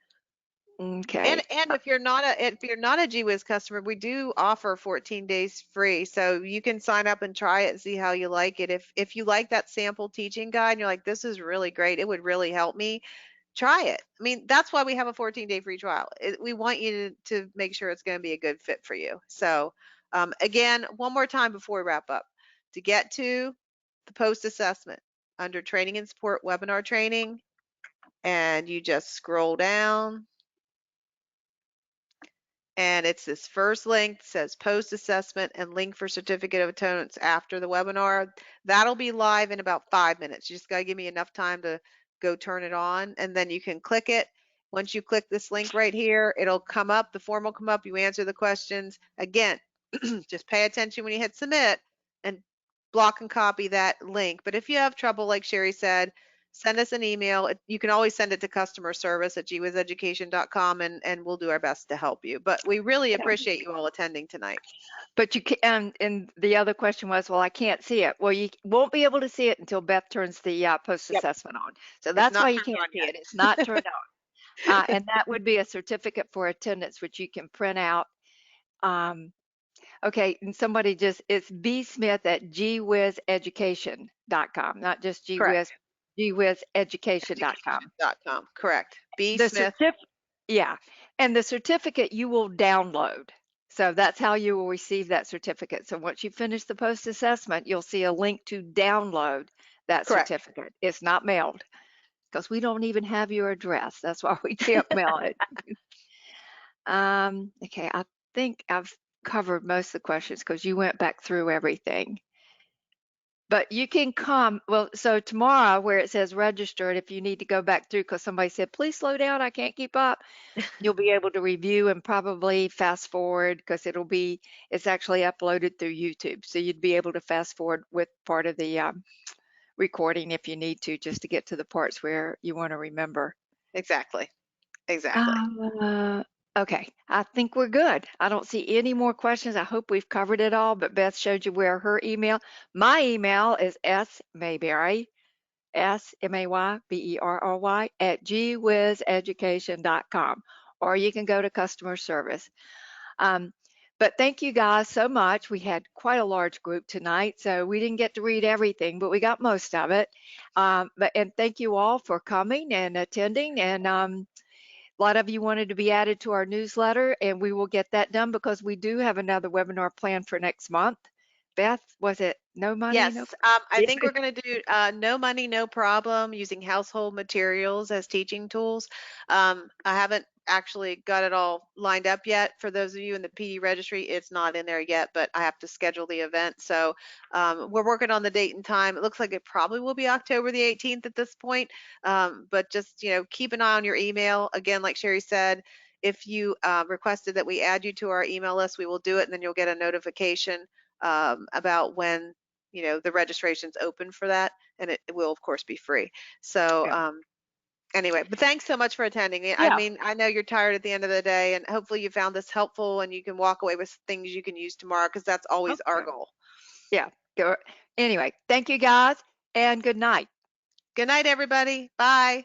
Okay. And if you're not a GWiz customer, we do offer 14 days free. So you can sign up and try it and see how you like it. If you like that sample teaching guide and you're like, this is really great, it would really help me, try it. I mean, that's why we have a 14-day free trial. We want you to make sure it's going to be a good fit for you. So again, one more time before we wrap up, to get to the post assessment under training and support webinar training, and you just scroll down and it's this first link that says post assessment and link for certificate of attendance after the webinar. That'll be live in about 5 minutes. You just got to give me enough time to go turn it on, and then you can click it. Once you click this link right here, it'll come up, the form will come up, you answer the questions. Again, just pay attention when you hit submit and block and copy that link. But if you have trouble, like Sherry said, send us an email. You can always send it to customer service at gwizeducation.com, and we'll do our best to help you. But we really Yeah. appreciate you all attending tonight. But you can, and the other question was, well, I can't see it. Well, you won't be able to see it until Beth turns the post Yep. assessment on. So It's that's why not you turned can't on see it. yet. It's not turned on. And that would be a certificate for attendance, which you can print out. Um, okay, and somebody just, it's bsmith at gwizeducation.com, not just Correct. gwizeducation.com. Education.com. Correct. B The Smith. certif Yeah, and the certificate you will download. So that's how you will receive that certificate. So once you finish the post assessment, you'll see a link to download that Correct. certificate. It's not mailed because we don't even have your address. That's why we can't mail it. Okay, I think I've covered most of the questions because you went back through everything. But you can come, well, so tomorrow where it says registered, if you need to go back through because somebody said, please slow down, I can't keep up, you'll be able to review and probably fast forward because it's actually uploaded through YouTube. So you'd be able to fast forward with part of the recording if you need to, just to get to the parts where you want to remember. Exactly. Exactly. Uh, okay, I think we're good. I don't see any more questions. I hope we've covered it all, but Beth showed you where her email, my email is smayberry, SMAYBERRY at gwizeducation.com, or you can go to customer service. Um, But thank you guys so much. We had quite a large group tonight, so we didn't get to read everything, but we got most of it. And thank you all for coming and attending. And a lot of you wanted to be added to our newsletter, and we will get that done because we do have another webinar planned for next month. Beth, was it no money, no? Yes, I think we're going to do no money, no problem using household materials as teaching tools. I haven't actually got it all lined up yet. For those of you in the PD registry, it's not in there yet, but I have to schedule the event. So we're working on the date and time. It looks like it probably will be October the 18th at this point. But just, keep an eye on your email. Again, like Sherry said, if you requested that we add you to our email list, we will do it, and then you'll get a notification about when the registration's open for that, and it will of course be free. So Yeah. anyway, but thanks so much for attending. I Yeah. mean, I know you're tired at the end of the day, and hopefully you found this helpful and you can walk away with things you can use tomorrow, because that's always our Okay. goal. Yeah. Anyway, thank you guys, and good night. Good night, everybody. Bye.